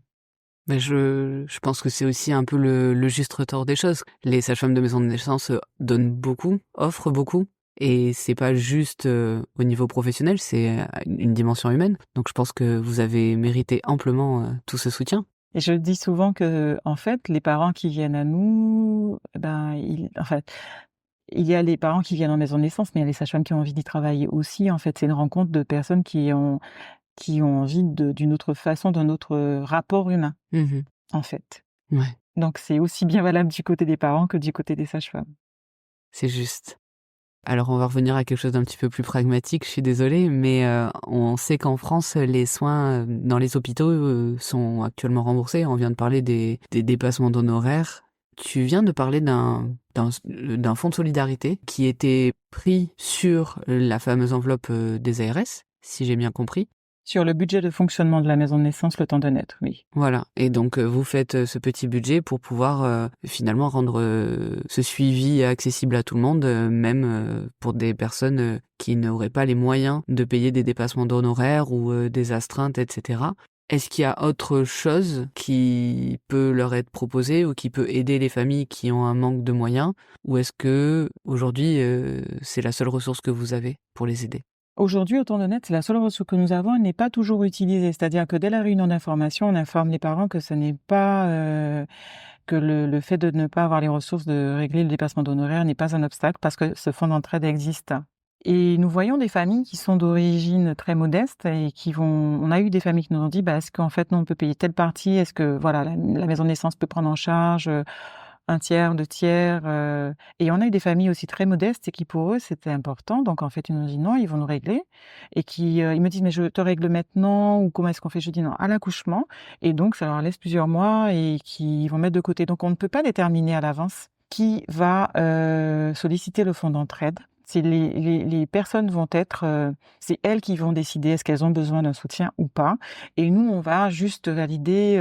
Mais je pense que c'est aussi un peu le juste retort des choses. Les sages-femmes de maison de naissance donnent beaucoup, offrent beaucoup, et c'est pas juste au niveau professionnel, c'est une dimension humaine. Donc je pense que vous avez mérité amplement tout ce soutien. Et je dis souvent que, en fait, les parents qui viennent à nous, il y a les parents qui viennent en maison de naissance, mais il y a les sages-femmes qui ont envie d'y travailler aussi. En fait, c'est une rencontre de personnes qui ont envie d'une autre façon, d'un autre rapport humain, Mmh. en fait. Ouais, Donc c'est aussi bien valable du côté des parents que du côté des sages-femmes. c'est juste. Alors on va revenir à quelque chose d'un petit peu plus pragmatique, je suis désolée, mais on sait qu'en France, les soins dans les hôpitaux sont actuellement remboursés. On vient de parler des dépassements d'honoraires. Tu viens de parler d'un fonds de solidarité qui était pris sur la fameuse enveloppe des ARS, si j'ai bien compris. Sur le budget de fonctionnement de la maison de naissance, le temps de naître, oui. Voilà. Et donc, vous faites ce petit budget pour pouvoir finalement rendre ce suivi accessible à tout le monde, même pour des personnes qui n'auraient pas les moyens de payer des dépassements d'honoraires ou des astreintes, etc. Est-ce qu'il y a autre chose qui peut leur être proposé ou qui peut aider les familles qui ont un manque de moyens? Ou est-ce que aujourd'hui c'est la seule ressource que vous avez pour les aider? Aujourd'hui, au temps de net, c'est la seule ressource que nous avons, elle n'est pas toujours utilisée. C'est-à-dire que dès la réunion d'information, on informe les parents que ce n'est pas que le fait de ne pas avoir les ressources de régler le dépassement d'honoraires n'est pas un obstacle parce que ce fonds d'entraide existe. Et nous voyons des familles qui sont d'origine très modeste et qui vont. On a eu des familles qui nous ont dit, est-ce qu'en fait, nous, on peut payer telle partie? Est-ce que voilà, la maison de naissance peut prendre en charge un tiers, deux tiers, et on a eu des familles aussi très modestes et qui pour eux c'était important. Donc en fait ils nous ont dit non, ils vont nous régler et qui ils me disent mais je te règle maintenant ou comment est-ce qu'on fait? Je dis non, à l'accouchement et donc ça leur laisse plusieurs mois et qui vont mettre de côté. Donc on ne peut pas déterminer à l'avance qui va solliciter le fonds d'entraide. C'est les personnes vont être, c'est elles qui vont décider est-ce qu'elles ont besoin d'un soutien ou pas. Et nous, on va juste valider.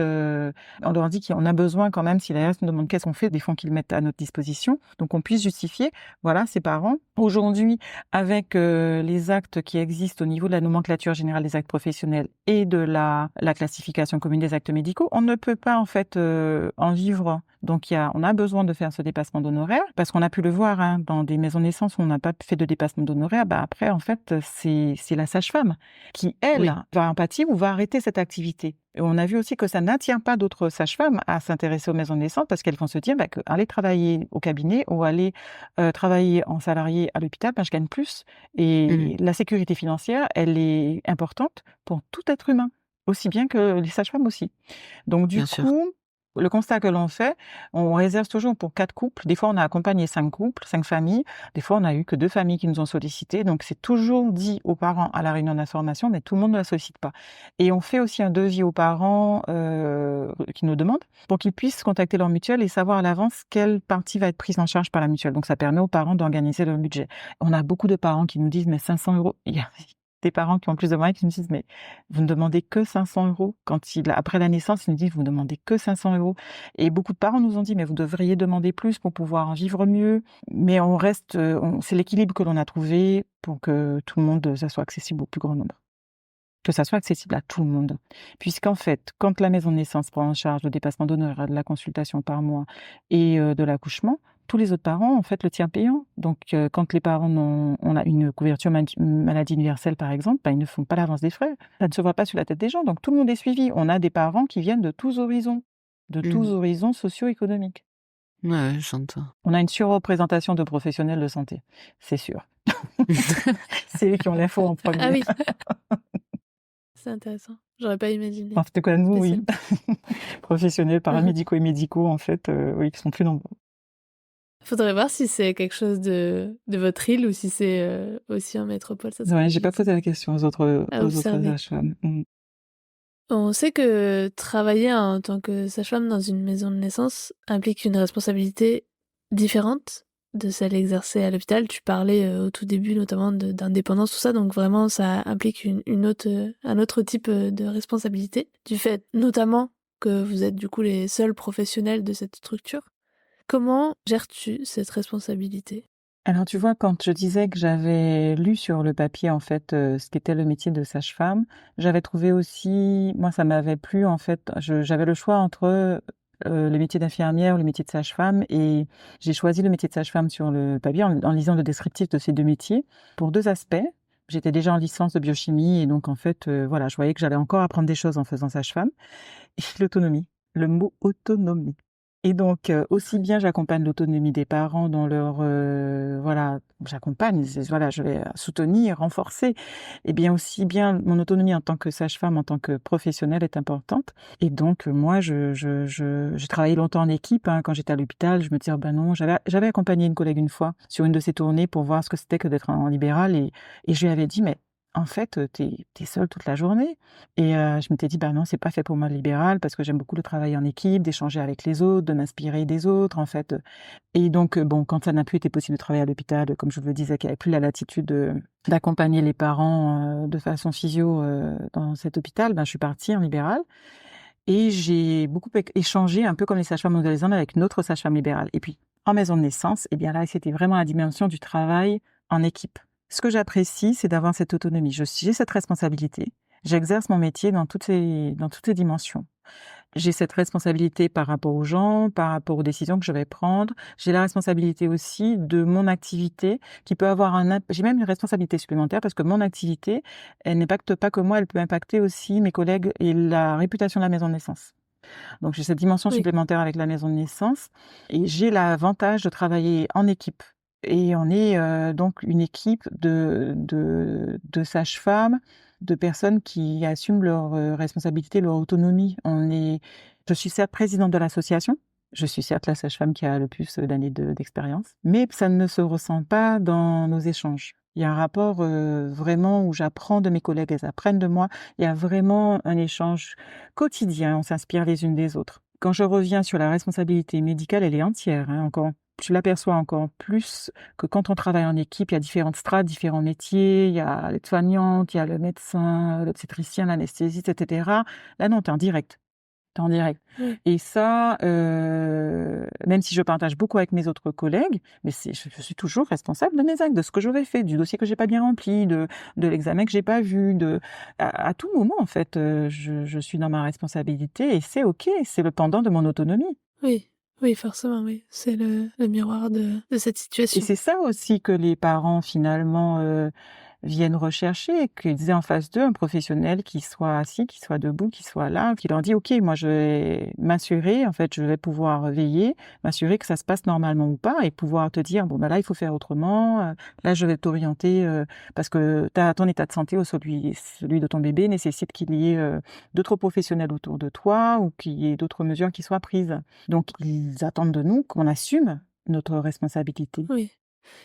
On leur dit qu'on a besoin quand même, si la nous demande qu'est-ce qu'on fait des fonds qu'ils mettent à notre disposition, donc on puisse justifier. Voilà, ces parents. Aujourd'hui, avec les actes qui existent au niveau de la nomenclature générale des actes professionnels et de la classification commune des actes médicaux, on ne peut pas en fait en vivre. Donc on a besoin de faire ce dépassement d'honoraires parce qu'on a pu le voir dans des maisons de naissance où on n'a pas fait de dépassement d'honoraires. Après en fait c'est la sage-femme qui elle va en pâtir ou va arrêter cette activité. Et on a vu aussi que ça n'attire pas d'autres sages-femmes à s'intéresser aux maisons de naissance parce qu'elles vont se dire qu'aller travailler au cabinet ou aller travailler en salarié à l'hôpital, je gagne plus. Et la sécurité financière, elle est importante pour tout être humain, aussi bien que les sages-femmes aussi. Donc du coup, le constat que l'on fait, on réserve toujours pour 4 couples. Des fois, on a accompagné 5 couples, 5 familles. Des fois, on a eu que 2 familles qui nous ont sollicité. Donc, c'est toujours dit aux parents à la réunion d'information, mais tout le monde ne la sollicite pas. Et on fait aussi un devis aux parents qui nous demandent pour qu'ils puissent contacter leur mutuelle et savoir à l'avance quelle partie va être prise en charge par la mutuelle. Donc, ça permet aux parents d'organiser leur budget. On a beaucoup de parents qui nous disent, mais 500 €, il y a des parents qui ont plus de moyens qui nous disent mais vous ne demandez que 500 € après la naissance, ils nous disent vous ne demandez que 500 € et beaucoup de parents nous ont dit mais vous devriez demander plus pour pouvoir en vivre mieux, mais on reste c'est l'équilibre que l'on a trouvé pour que tout le monde ça soit accessible au plus grand nombre. Que ça soit accessible à tout le monde. Puisqu'en fait, quand la maison de naissance prend en charge le dépassement d'honoraires, de la consultation par mois et de l'accouchement, tous les autres parents en fait le tiers payant. Donc quand les parents on a une couverture maladie universelle par exemple, ils ne font pas l'avance des frais. Ça ne se voit pas sur la tête des gens. Donc tout le monde est suivi. On a des parents qui viennent de tous horizons, socio-économiques. Ouais, j'entends. On a une surreprésentation de professionnels de santé, c'est sûr. C'est eux qui ont l'info en premier. Ah oui. C'est intéressant. J'aurais pas imaginé. En tout cas, nous, oui. Professionnels, paramédicaux et médicaux, en fait, oui, qui sont plus nombreux. Faudrait voir si c'est quelque chose de votre île ou si c'est aussi en métropole. Ça ouais, j'ai pas posé la question aux autres sages-femmes. On sait que travailler en tant que sage-femme dans une maison de naissance implique une responsabilité différente de celle exercée à l'hôpital. Tu parlais au tout début notamment d'indépendance, tout ça, donc vraiment ça implique un autre type de responsabilité, du fait notamment que vous êtes du coup les seuls professionnels de cette structure. Comment gères-tu cette responsabilité ? Alors tu vois, quand je disais que j'avais lu sur le papier en fait ce qu'était le métier de sage-femme, j'avais trouvé aussi, moi ça m'avait plu en fait, j'avais le choix entre le métier d'infirmière ou le métier de sage-femme et j'ai choisi le métier de sage-femme sur le papier en lisant le descriptif de ces deux métiers pour deux aspects. J'étais déjà en licence de biochimie et donc en fait voilà, je voyais que j'allais encore apprendre des choses en faisant sage-femme et l'autonomie, le mot autonomie. Et donc, aussi bien j'accompagne l'autonomie des parents dans leur, j'accompagne, je vais soutenir, renforcer. Et bien aussi bien mon autonomie en tant que sage-femme, en tant que professionnelle est importante. Et donc, moi, j'ai travaillé longtemps en équipe, quand j'étais à l'hôpital. Je me disais, non, j'avais accompagné une collègue une fois sur une de ses tournées pour voir ce que c'était que d'être en libéral. Et je lui avais dit, mais en fait, t'es seule toute la journée. Et je m'étais dit: «Bah non, c'est pas fait pour moi le libéral», parce que j'aime beaucoup le travail en équipe, d'échanger avec les autres, de m'inspirer des autres, en fait. Et donc bon, quand ça n'a plus été possible de travailler à l'hôpital, comme je vous le disais, qu'il y avait plus la latitude, d'accompagner les parents, de façon physio, dans cet hôpital, ben, je suis partie en libéral et j'ai beaucoup échangé, un peu comme les sages-femmes montréalaises, avec une autre sage-femme libérale. Et puis, en maison de naissance, eh bien là, c'était vraiment la dimension du travail en équipe. Ce que j'apprécie, c'est d'avoir cette autonomie. J'ai cette responsabilité. J'exerce mon métier dans toutes ces dimensions. J'ai cette responsabilité par rapport aux gens, par rapport aux décisions que je vais prendre. J'ai la responsabilité aussi de mon activité qui peut avoir j'ai même une responsabilité supplémentaire parce que mon activité, elle n'impacte pas que moi, elle peut impacter aussi mes collègues et la réputation de la maison de naissance. Donc j'ai cette dimension Oui. supplémentaire avec la maison de naissance et j'ai l'avantage de travailler en équipe. Et on est donc une équipe de sages-femmes, de personnes qui assument leurs responsabilités, leur autonomie. Je suis certes présidente de l'association, je suis certes la sage-femme qui a le plus d'années d'expérience, mais ça ne se ressent pas dans nos échanges. Il y a un rapport vraiment où j'apprends de mes collègues, elles apprennent de moi. Il y a vraiment un échange quotidien, on s'inspire les unes des autres. Quand je reviens sur la responsabilité médicale, elle est entière, hein, encore. Tu l'aperçois encore plus que quand on travaille en équipe, il y a différentes strates, différents métiers, il y a l'aide-soignante, il y a le médecin, l'obstétricien, l'anesthésiste, etc. Là, non, tu es en direct. Tu es en direct. Oui. Et ça, même si je partage beaucoup avec mes autres collègues, mais je suis toujours responsable de mes actes, de ce que j'aurais fait, du dossier que j'ai pas bien rempli, de l'examen que j'ai pas vu, à tout moment, en fait, je suis dans ma responsabilité et c'est OK, c'est le pendant de mon autonomie. Oui, oui, forcément, oui. C'est le miroir de cette Et situation. c'est ça aussi que les parents finalement, viennent rechercher, qu'ils aient en face d'eux un professionnel qui soit assis, qui soit debout, qui soit là, qui leur dit: «OK, moi je vais m'assurer, en fait, je vais pouvoir veiller, m'assurer que ça se passe normalement ou pas» et pouvoir te dire: «Bon, bah, là, il faut faire autrement, là, je vais t'orienter, parce que ton état de santé ou celui de ton bébé nécessite qu'il y ait, d'autres professionnels autour de toi ou qu'il y ait d'autres mesures qui soient prises». Donc ils attendent de nous qu'on assume notre responsabilité. Oui.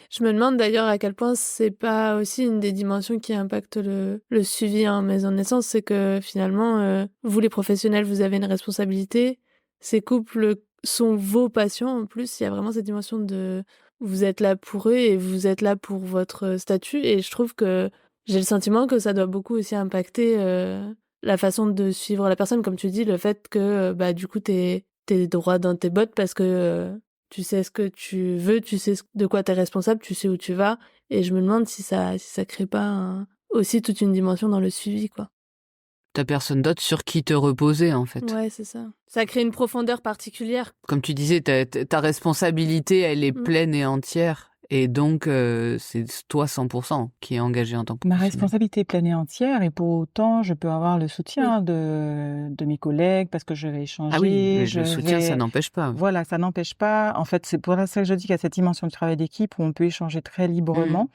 Je me demande d'ailleurs à quel point c'est pas aussi une des dimensions qui impacte le suivi en maison de naissance, c'est que finalement, vous les professionnels, vous avez une responsabilité. Ces couples sont vos patients en plus, il y a vraiment cette dimension de vous êtes là pour eux et vous êtes là pour votre statut et je trouve que j'ai le sentiment que ça doit beaucoup aussi impacter, la façon de suivre la personne. Comme tu dis, le fait que, bah, du coup, tu droit dans tes bottes parce que, tu sais ce que tu veux, tu sais de quoi tu es responsable, tu sais où tu vas et je me demande si ça crée pas aussi toute une dimension dans le suivi, quoi. T'as personne d'autre sur qui te reposer, en fait. Ouais, c'est ça. Ça crée une profondeur particulière. Comme tu disais, ta responsabilité, elle est Mmh. pleine et entière. Et donc, c'est toi 100% qui est engagé en tant que Ma professionnel. responsabilité est pleine et entière et pour autant, je peux avoir le Oui, soutien de mes collègues parce que je vais Ah oui, échanger, je le soutien, ça vais n'empêche pas. voilà, ça n'empêche pas en fait, c'est pour ça que je dis qu'il y a cette dimension du travail d'équipe où on peut échanger très Mmh. librement.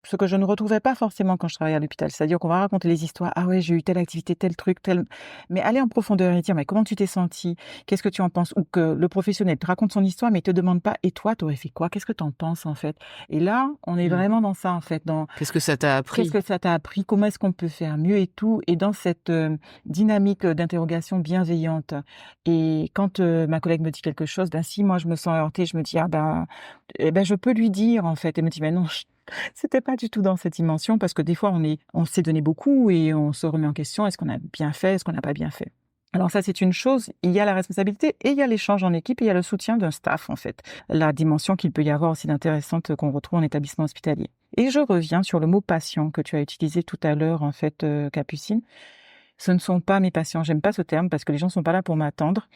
Ce que je ne retrouvais pas forcément quand je travaillais à l'hôpital. C'est-à-dire qu'on va raconter les histoires: «Ah ouais, j'ai eu telle activité, tel truc, tel» mais aller en profondeur et dire: «Mais comment tu t'es senti? Qu'est-ce que tu en penses?» ou que le professionnel te raconte son histoire, mais il te demande pas: «Et toi, tu aurais fait quoi? Qu'est-ce que tu en penses, en fait?» et là, on est Mmh. vraiment dans ça, en fait, dans Qu'est-ce que ça t'a qu'est-ce appris? que ça t'a appris? Comment est-ce qu'on peut faire mieux et tout? Et dans cette, dynamique, d'interrogation bienveillante et quand, ma collègue me dit quelque chose, ben, si moi je me sens heurtée, je me dis: «Ah ben, eh ben, je peux lui dire, en fait». Elle me dit: «Mais non, c'était pas du tout dans cette dimension», parce que des fois on s'est donné beaucoup et on se remet en question. Est-ce qu'on a bien fait? Est-ce qu'on n'a pas bien fait? Alors ça, c'est une chose, il y a la responsabilité et il y a l'échange en équipe et il y a le soutien d'un staff, en fait. La dimension qu'il peut y avoir aussi d'intéressante qu'on retrouve en établissement hospitalier. Et je reviens sur le mot patient que tu as utilisé tout à l'heure, en fait, Capucine. Ce ne sont pas mes patients. J'aime pas ce terme parce que les gens sont pas là pour m'attendre.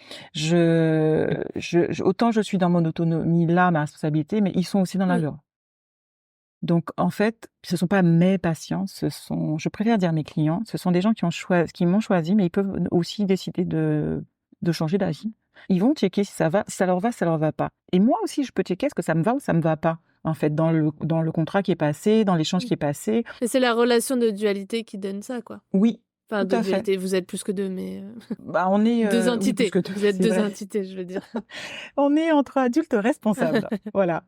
Autant je suis dans mon autonomie là, ma responsabilité, mais ils sont aussi dans la oui, leur. Donc en fait, ce sont pas mes patients, je préfère dire mes clients, ce sont des gens qui m'ont choisi, mais ils peuvent aussi décider de changer d'avis. Ils vont checker si ça va, si ça leur va pas. Et moi aussi, je peux checker est-ce que ça me va ou ça me va pas, en fait, dans le contrat qui est passé, dans l'échange oui. qui est passé. Et c'est la relation de dualité qui donne ça, quoi. Oui, Enfin, Tout deux à fait. vérités, vous êtes plus que deux, mais Bah, on est, deux oui, plus entités. que 2, Vous êtes c'est deux vrai. entités, je veux dire. On est entre adultes responsables, voilà.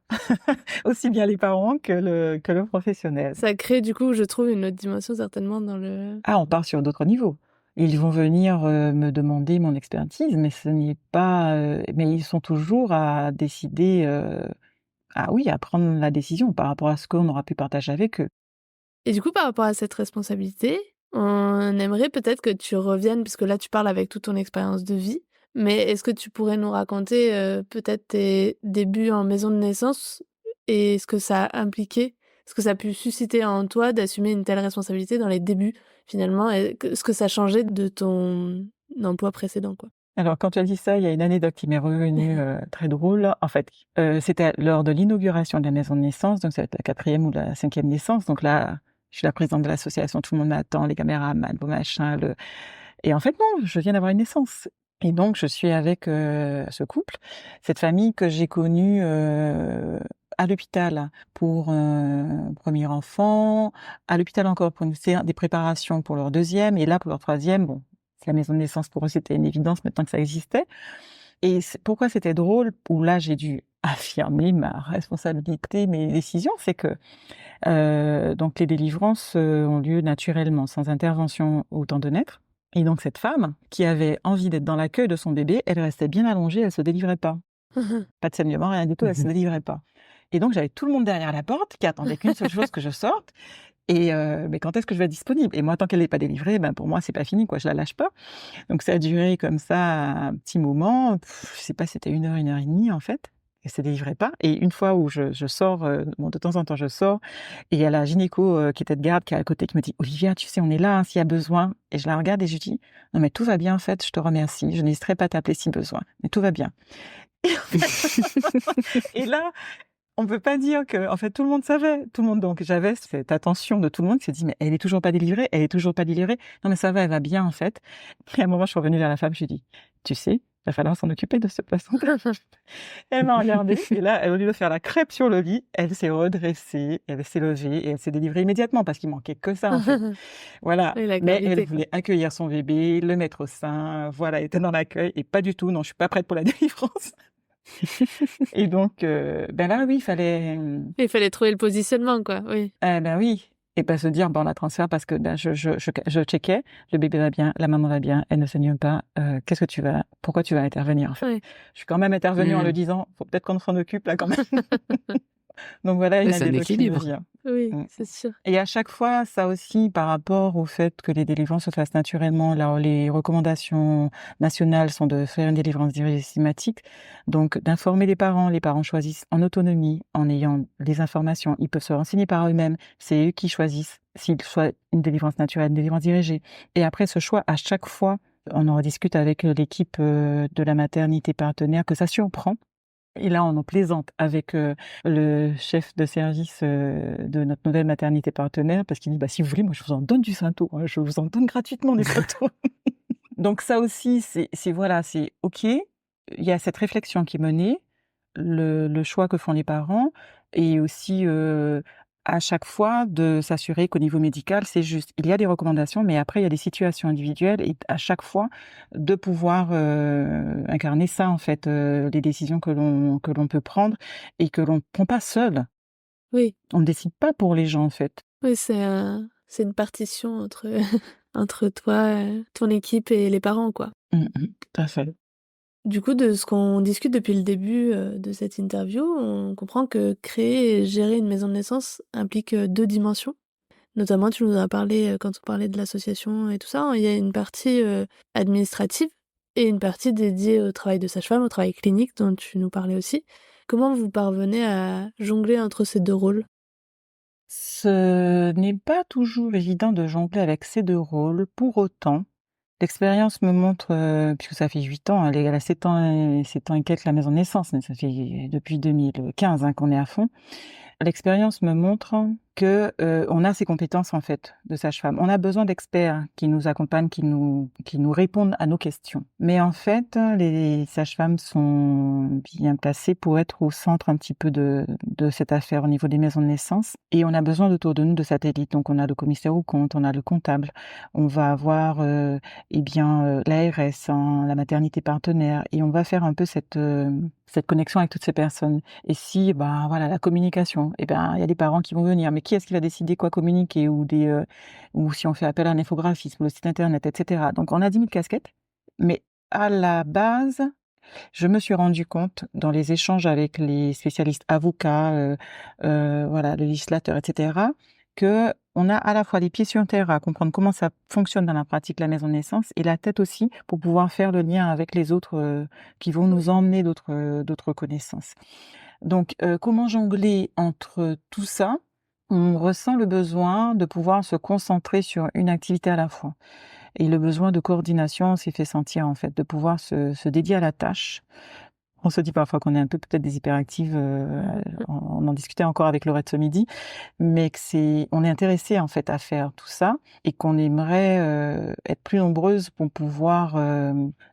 Aussi bien les parents que le professionnel. Ça crée du coup, je trouve, une autre dimension certainement dans le... Ah, on part sur d'autres niveaux. Ils vont venir, me demander mon expertise, mais ce n'est pas, mais ils sont toujours à décider, à prendre la décision par rapport à ce qu'on aura pu partager avec eux. Et du coup, par rapport à cette responsabilité, on aimerait peut-être que tu reviennes, parce que là, tu parles avec toute ton expérience de vie, mais est-ce que tu pourrais nous raconter peut-être tes débuts en maison de naissance et ce que ça a impliqué, ce que ça a pu susciter en toi d'assumer une telle responsabilité dans les débuts, finalement, et ce que ça changeait de ton emploi précédent, quoi. Alors quand tu as dit ça, il y a une anecdote qui m'est revenue, très drôle. En fait, c'était lors de l'inauguration de la maison de naissance, donc ça va être la 4e ou la 5e naissance. Donc là, je suis la présidente de l'association, tout le monde m'attend, les caméramans, le machin, et en fait non, je viens d'avoir une naissance. Et donc je suis avec, ce couple, cette famille que j'ai connue, à l'hôpital pour un 1er enfant, à l'hôpital encore pour des préparations pour leur 2e et là pour leur 3e, bon, la maison de naissance pour eux c'était une évidence maintenant que ça existait. Et pourquoi c'était drôle, où là j'ai dû affirmer ma responsabilité, mes décisions, c'est que donc les délivrances, ont lieu naturellement, sans intervention au temps de naître. Et donc cette femme, qui avait envie d'être dans l'accueil de son bébé, elle restait bien allongée, elle se délivrait pas. Pas de saignement, rien du tout, elle se délivrait pas. Et donc j'avais tout le monde derrière la porte, qui attendait qu'une seule chose, que je sorte. Et mais quand est-ce que je vais être disponible? Et moi, tant qu'elle n'est pas délivrée, ben pour moi, c'est pas fini, quoi, je la lâche pas. Donc ça a duré comme ça un petit moment, je sais pas, c'était 1 heure et demie, en fait. Elle se délivrait pas. Et une fois où je sors, bon, de temps en temps, je sors et il y a la gynéco, qui était de garde, qui est à côté, qui me dit: «Olivia, tu sais, on est là, hein, s'il y a besoin». Et je la regarde et je dis: «Non, mais tout va bien, en fait, je te remercie. Je n'hésiterai pas à t'appeler si besoin, mais tout va bien». Et en fait et là, on peut pas dire que, en fait, tout le monde savait. Tout le monde, donc j'avais cette attention de tout le monde qui se dit: «Mais elle est toujours pas délivrée, elle est toujours pas délivrée. Non, mais ça va, elle va bien, en fait». Et à un moment, je suis revenue vers la femme, je lui ai dit: «Tu sais, il va falloir s'en occuper de ce placenta». Elle m'a regardée et là, au lieu de faire la crêpe sur le lit, elle s'est redressée, elle s'est levée et elle s'est délivrée immédiatement parce qu'il manquait que ça, en fait. Voilà. Oui, la Mais elle gravité, quoi. voulait accueillir son bébé, le mettre au sein, voilà, elle était dans l'accueil et pas du tout, non, je suis pas prête pour la délivrance. Et donc, ben là, oui, il fallait, Il fallait trouver le positionnement, quoi, oui. ben oui, et pas se dire: «Ben, on la transfère parce que, ben, je checkais, le bébé va bien, la maman va bien, elle ne saigne pas, pourquoi tu vas intervenir, en fait?» Ouais. Je suis quand même intervenue en le disant: «Faut peut-être qu'on s'en occupe là, quand même». Donc voilà une C'est un anecdote qui me équilibre. vient. Oui, Mmh. c'est sûr. Et à chaque fois, ça aussi par rapport au fait que les délivrances se fassent naturellement, là, les recommandations nationales sont de faire une délivrance dirigée systématique, donc d'informer les parents choisissent en autonomie, en ayant les informations, ils peuvent se renseigner par eux-mêmes, c'est eux qui choisissent s'ils souhaitent une délivrance naturelle, une délivrance dirigée. Et après ce choix, à chaque fois, on en rediscute avec l'équipe, de la maternité partenaire, que ça surprend. Et là, on en plaisante avec, le chef de service, de notre nouvelle maternité partenaire parce qu'il dit: «Bah, si vous voulez, moi, je vous en donne du Sainteau, hein, je vous en donne gratuitement des Sainteaux». Donc ça aussi, c'est voilà, c'est OK. Il y a cette réflexion qui est menée, le choix que font les parents et aussi, à chaque fois de s'assurer qu'au niveau médical, c'est juste. Il y a des recommandations, mais après il y a des situations individuelles et à chaque fois de pouvoir, incarner ça en fait, les décisions que l'on peut prendre et que l'on prend pas seul. Oui, On ne décide pas pour les gens en fait. oui, c'est une partition entre entre toi, ton équipe et les parents, quoi. Tout à fait. Du coup, de ce qu'on discute depuis le début, de cette interview, on comprend que créer et gérer une maison de naissance implique, 2 dimensions. Notamment, tu nous en as parlé, quand on parlait de l'association et tout ça, il y a une partie, administrative et une partie dédiée au travail de sage-femme, au travail clinique dont tu nous parlais aussi. Comment vous parvenez à jongler entre ces 2 rôles? Ce n'est pas toujours évident de jongler avec ces 2 rôles. Pour autant, l'expérience me montre, puisque ça fait 8 ans, elle a 7 ans et quelques la maison de naissance, mais ça fait depuis 2015, hein, qu'on est à fond. L'expérience me montre que on a ces compétences en fait de sage-femme. On a besoin d'experts qui nous accompagnent, qui nous répondent à nos questions. Mais en fait, les sages-femmes sont bien placées pour être au centre un petit peu de cette affaire au niveau des maisons de naissance. Et on a besoin autour de nous de satellites. Donc on a le commissaire aux comptes, on a le comptable, on va avoir l'ARS, hein, la maternité partenaire, et on va faire un peu cette connexion avec toutes ces personnes. Et si, voilà, la communication, il y a des parents qui vont venir, mais qui est-ce qui va décider quoi communiquer, ou si on fait appel à un infographiste, ou le site internet, etc. Donc on a 10 000 casquettes, mais à la base, je me suis rendu compte dans les échanges avec les spécialistes avocats, voilà, les législateurs, etc., que on a à la fois les pieds sur terre à comprendre comment ça fonctionne dans la pratique la maison de naissance, et la tête aussi pour pouvoir faire le lien avec les autres qui vont nous emmener d'autres connaissances. Donc, comment jongler entre tout ça? On ressent le besoin de pouvoir se concentrer sur une activité à la fois. Et le besoin de coordination s'est fait sentir, en fait, de pouvoir se dédier à la tâche. On se dit parfois qu'on est un peu peut-être des hyperactives, on en discutait encore avec Laurette ce midi, mais on est intéressé en fait à faire tout ça, et qu'on aimerait être plus nombreuses pour pouvoir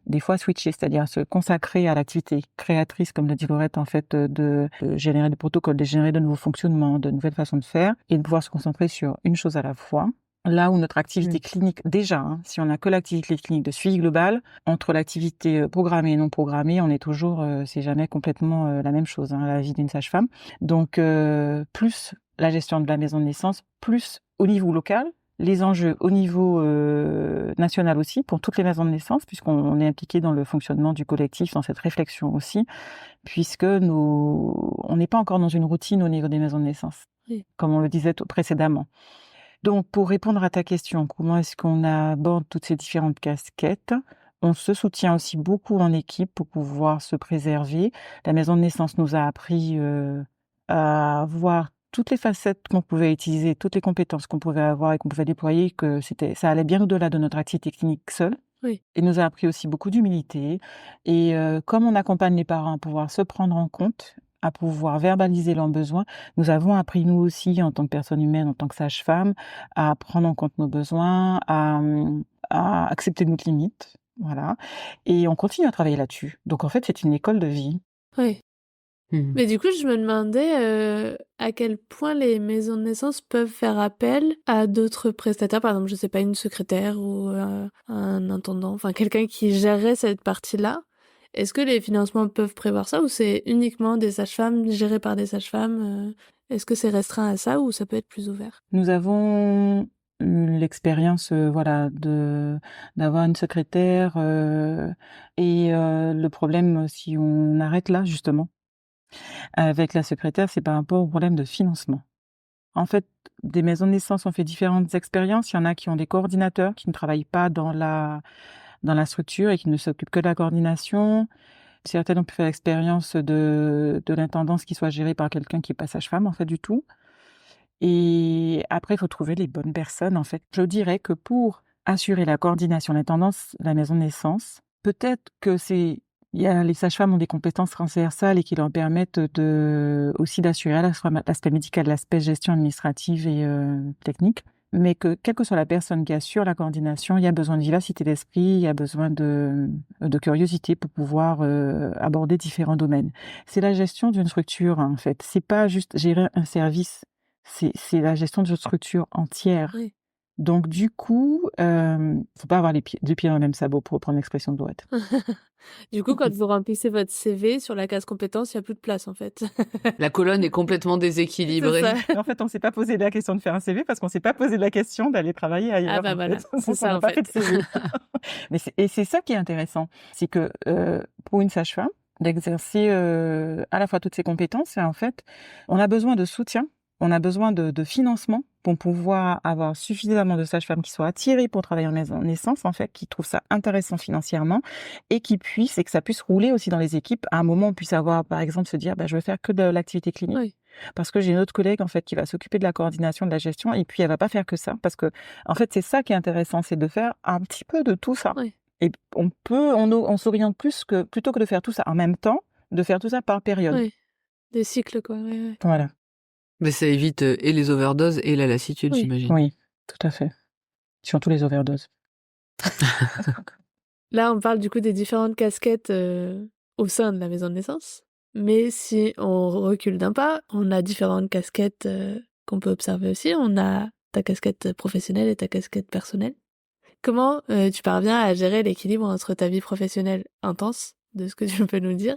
des fois switcher, c'est-à-dire se consacrer à l'activité créatrice, comme le dit Laurette, en fait, de générer des protocoles, de générer de nouveaux fonctionnements, de nouvelles façons de faire, et de pouvoir se concentrer sur une chose à la fois. Là où notre activité clinique, déjà, hein, si on n'a que l'activité clinique de suivi global, entre l'activité programmée et non programmée, on est toujours, c'est jamais complètement la même chose, hein, la vie d'une sage-femme. Donc, plus la gestion de la maison de naissance, plus au niveau local, les enjeux au niveau national aussi, pour toutes les maisons de naissance, puisqu'on est impliqué dans le fonctionnement du collectif, dans cette réflexion aussi, puisque on n'est pas encore dans une routine au niveau des maisons de naissance, comme on le disait précédemment. Donc, pour répondre à ta question, comment est-ce qu'on aborde toutes ces différentes casquettes? On se soutient aussi beaucoup en équipe pour pouvoir se préserver. La maison de naissance nous a appris à voir toutes les facettes qu'on pouvait utiliser, toutes les compétences qu'on pouvait avoir et qu'on pouvait déployer, que ça allait bien au-delà de notre activité clinique seule. Oui. Et nous a appris aussi beaucoup d'humilité. Et comme on accompagne les parents à pouvoir se prendre en compte, à pouvoir verbaliser leurs besoins, nous avons appris nous aussi, en tant que personne humaine, en tant que sage-femme, à prendre en compte nos besoins, à accepter nos limites, voilà. Et on continue à travailler là-dessus. Donc en fait, c'est une école de vie. Oui. Mais du coup, je me demandais à quel point les maisons de naissance peuvent faire appel à d'autres prestataires, par exemple, je sais pas, une secrétaire ou un intendant, enfin quelqu'un qui gérerait cette partie-là. Est-ce que les financements peuvent prévoir ça, ou c'est uniquement des sages-femmes gérées par des sages-femmes? Est-ce que c'est restreint à ça, ou ça peut être plus ouvert? Nous avons eu l'expérience, voilà, d'avoir une secrétaire, et le problème, si on arrête là, justement, avec la secrétaire, c'est par rapport au problème de financement. En fait, des maisons de naissance ont fait différentes expériences. Il y en a qui ont des coordinateurs qui ne travaillent pas dans la structure et qui ne s'occupent que de la coordination. Certaines ont pu faire l'expérience de l'intendance qui soit gérée par quelqu'un qui est pas sage-femme, en fait, du tout. Et après, il faut trouver les bonnes personnes, en fait. Je dirais que pour assurer la coordination, l'intendance de la maison de naissance, peut-être que les sages-femmes ont des compétences transversales et qui leur permettent aussi d'assurer à la fois l'aspect médical, l'aspect gestion administrative et technique. Mais que, quelle que soit la personne qui assure la coordination, il y a besoin de vivacité d'esprit, il y a besoin de curiosité pour pouvoir aborder différents domaines. C'est la gestion d'une structure, hein, en fait. C'est pas juste gérer un service, c'est la gestion d'une structure entière. Oui. Donc du coup, faut pas avoir deux pieds dans le même sabot, pour reprendre l'expression de Laurette. Du coup, quand vous remplissez votre CV, sur la case compétences, il n'y a plus de place, en fait. La colonne est complètement déséquilibrée. C'est ça. En fait, on s'est pas posé la question de faire un CV parce qu'on s'est pas posé la question d'aller travailler ailleurs. Ah bah en voilà, fait. c'est Donc, ça, on n'a en pas fait. fait de CV. Et c'est ça qui est intéressant, c'est que pour une sage-femme, d'exercer à la fois toutes ses compétences, et en fait, on a besoin de soutien, on a besoin de financement pour pouvoir avoir suffisamment de sages-femmes qui soient attirées pour travailler en maison de naissance, en fait, qui trouvent ça intéressant financièrement, et que ça puisse rouler aussi dans les équipes. À un moment, on puisse avoir, par exemple, se dire, je vais faire que de l'activité clinique. Oui. Parce que j'ai une autre collègue, en fait, qui va s'occuper de la coordination, de la gestion, et puis elle va pas faire que ça. Parce que, en fait, c'est ça qui est intéressant, c'est de faire un petit peu de tout ça. Oui. Et on s'oriente plutôt que de faire tout ça en même temps, de faire tout ça par période. Oui. Des cycles, quoi. Ouais. Voilà. Mais ça évite et les overdoses et la lassitude, Oui. j'imagine. Oui, tout à fait. Surtout les overdoses. Là, on parle du coup des différentes casquettes au sein de la maison de naissance. Mais si on recule d'un pas, on a différentes casquettes qu'on peut observer aussi. On a ta casquette professionnelle et ta casquette personnelle. Comment tu parviens à gérer l'équilibre entre ta vie professionnelle intense, de ce que tu peux nous dire,